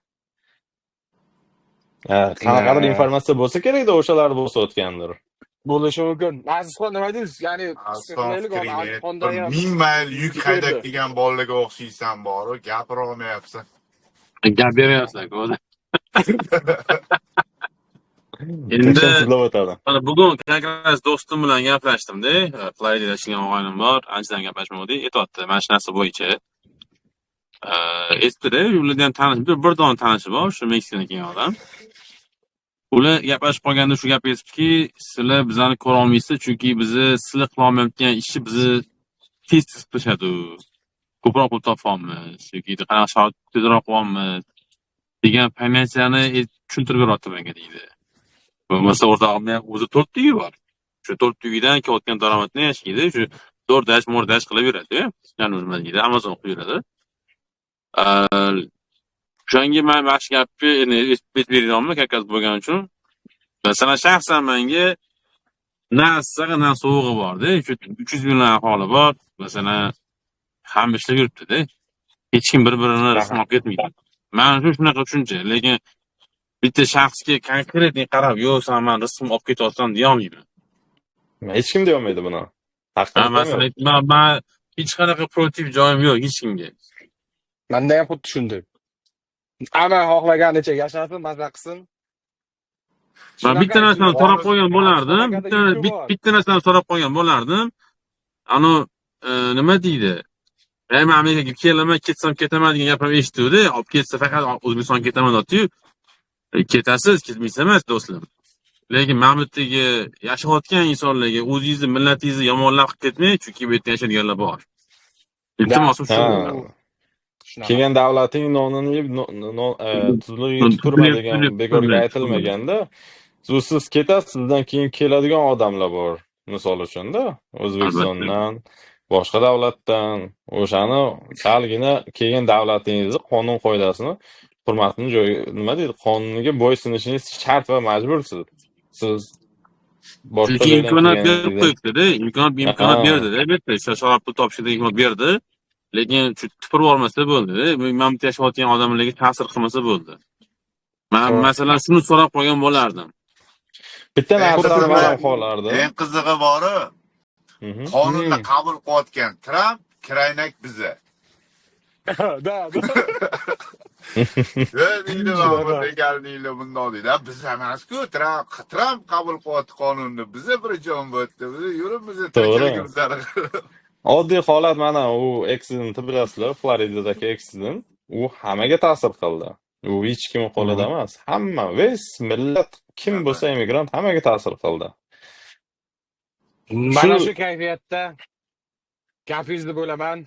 Qanaqadir informatsiya bo'lsa kerak-da, o'shalar bosayotgandir. Bo'lishi mumkin. Azizxon nima deysiz? Ya'ni ming mayl yuk haydab kelgan bolalarga o'xshaysan bor-ku, gapira olmayapsan. Gap beryapsan-ku. Endi mana bugun konkret do'stim bilan gaplashdim-da. Playda ishlagan o'g'aynim bor, anchadan gaplashmadik, aytayapti, mana shu narsa bo'yicha. Eskida ulardan ham tanish, bir dona tanishi bor, shu Meksikadan kelgan odam. Ular gaplashib qolganda shu gap aytibdiki, sizlar bizani ko'ra olmaysiz, chunki bizni sizlar qila olmayotgan ishni bizni tez qilishadi. Ko'proq pul topamiz, yoki qanaqa sharoit tezroq qilyapmiz degan pozitsiyani tushuntirib beryapti menga deydi. Bo'lmasa o'rtog'imni o'zi 4 uyi bor. Shu 4 uyidan kelayotgan daromadni yashaydi. Shu DoorDash, Mo'rdash qilib yuradi. Ya'ni nima deydi, Amazon qilib yuradi. O'shanga men mana shu gapni endi aytib beraman kakaz bo'lgani uchun. Masalan, shaxsan menga na issiq, na sovug'i bor-da. Shu 300 million aholi bor. Masalan, hamma ishlab yuribdi-da. Hech kim bir-birini rizqini olib ketmaydi. Men shunaqa tushuncha, lekin bitta shaxsga konkretni qarab, "Yo'q, sen men rizqimni olib ketyapsan" deya olmayman. Hech kim deyolmaydi buni. Haqqini Masalan, men hech qanaqa protiv joyim yo'q hech kimga. Menda ham xuddi shunday. Hamma xohlaganicha yashasin, maza qilsin. Men bitta narsani so'rab qo'ygan bo'lardim. Bitta narsani so'rab qo'ygan bo'lardim. Ani nima deydi? Men Amerikaga kelaman, ketsam ketaman degan gapni eshituvdi. Olib ketsa faqat O'zbekistonga ketaman deydi-yu. Ketasiz, ketmaysiz emas do'stlar. Lekin mana bu yerdagi yashayotgan insonlarga o'zingizni, millatingizni yomonlab qilib ketmang, chunki bu yerda yashaydiganlar bor. Iltimosim shu. Kelgan davlating nonini yeb, tuzlig'iga tupurma degan bekorga aytilmaganda, siz ketasiz, sizdan keyin keladigan odamlar bor. Misol uchun-da, O'zbekistondan, boshqa davlatdan, o'shani salgina kelgan davlatingizni qonun qoidasini hurmatini nima deydi, qonuniga bo'ysunishingiz shart va majbursiz. Siz boshqa joydan imkoniyat berib qo'yibdi-da, imkoniyat berdi-da, albatta, sharoit pul topishga imkoniyat berdi. Lekin shu tupurib olmasa bo'ldi-da, mana bu yashayotgan odamlarga ta'sir qilmasa bo'ldi. Men masalan shuni so'rab qo'ygan bo'lardim. Bitta narsani men ham xohlardim. Eng qizig'i bori, qonunni qabul qilayotgan Tramp, kiraynak biza. Da. Deydi, deganinglar bundoq deydi. Biz emas-ku, Tramp qabul qilyapti qonunni. Biza birinchi bo'ldi. Biz yuribmiz tirikligimizdan. Oddiy holat mana u accident bilasizlar, Floridadagi accident. U hammaga ta'sir qildi. U hech kim qo'lida emas. Hamma, millat kim bo'lsa immigrant hammaga ta'sir qildi. Mana shu kayfiyatda gapingizni bo'laman.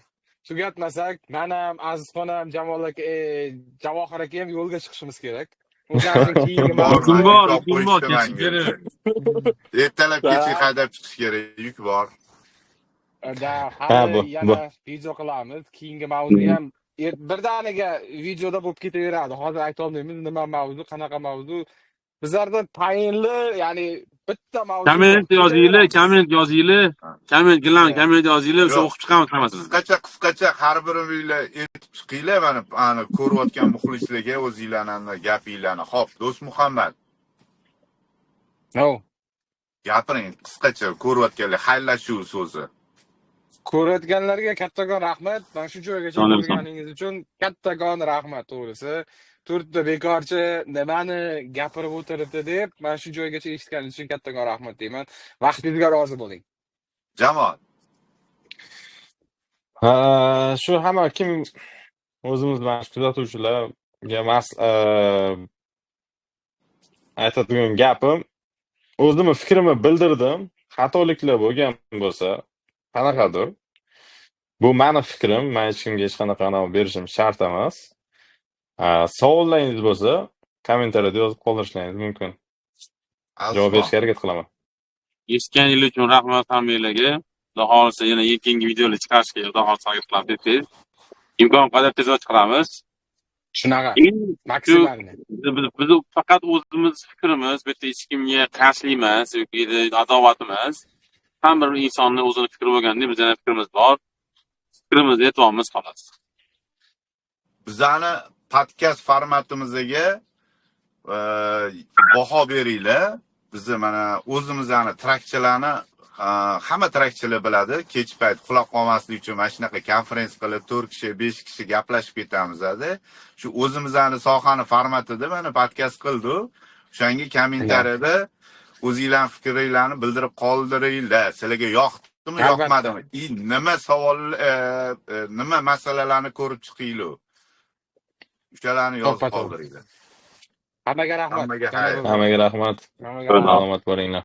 Tugatmasak, men ham Azizxon ham Javohir aka ham yo'lga chiqishimiz kerak. O'shaning keyingi Kim bor, ketish kerak. Ertalab kechga haydab chiqish kerak, yuk bor. Yana video qilamiz. Keyingi mavzu ham birdaniga videoda bo'lib ketaveradi. Hozir ayta olmaymiz nima mavzu, qanaqa mavzu. Bizlarda tayinli, ya'ni bitta mavzu. Komment yozinglar, komment yozinglar, o'sha o'qib chiqamiz hammasini. Qisqacha har biringlar aytib chiqinglar, mana ko'rayotgan muxlislarga o'zingizlarning gapinglarni. Xo'p, do'st Muhammad. Gapiring qisqacha ko'rayotganlar xayrlashuv so'zi. Ko'rayotganlarga kattakon rahmat. Mana shu joygacha kelganingiz uchun kattakon rahmat to'g'risi. Turtda bekorchi nimani gapirib o'tiribdi deb, mana shu joygacha eshitganingiz uchun kattakon rahmat deyman. Vaqtingizga rozi bo'ling. Jamoat. Shu hamma kim o'zimiz mana shu kuzatuvchilarga aytadigan gapim, o'zimni fikrimni bildirdim. Xatoliklar bo'lgan bo'lsa, qanaqadir. Bu meni fikrim, men hech kimga hech qanaqa berishim shart emas. Savollaringiz bo'lsa, kommentariyada yozib qoldirishlaringiz mumkin. Javob berishga harakat qilaman. Eshitganingiz uchun rahmat hammalarga. Xudo xolisa yana keyingi videolar chiqarishga Xudo xolisa qilamiz. Imkon qadar tezroq chiqaramiz. Shunaqa. Maksimalni. Biz faqat o'zimiz fikrimiz, bu yerda hech kimga qarshi emas yoki adovat emas. Har bir insonning o'zini fikri bo'lganda bizning fikrimiz bor. Fikrimizni aytamiz xolos. Bizani podkast formatimizga baho beringlar. Biz mana o'zimizning trakchilarni hamma trakchilar biladi. Kech payt quloq qolmaslik uchun mana shunaqa konferensiya qilib 4 kishi, 5 kishi gaplashib ketamiz-da. Shu o'zimizning sohaning formatida mana podkast qildik. O'shanga kommentariyada o'zingizlarning fikringizni bildirib qoldiringlar. Sizlarga yoqdimi, yoqmadimi? Nima savol, nima masalalarni ko'rib chiqinglar. O'shalarni yozib qoldiringlar. Hammaga rahmat. Hammaga rahmat. Salomat bo'linglar.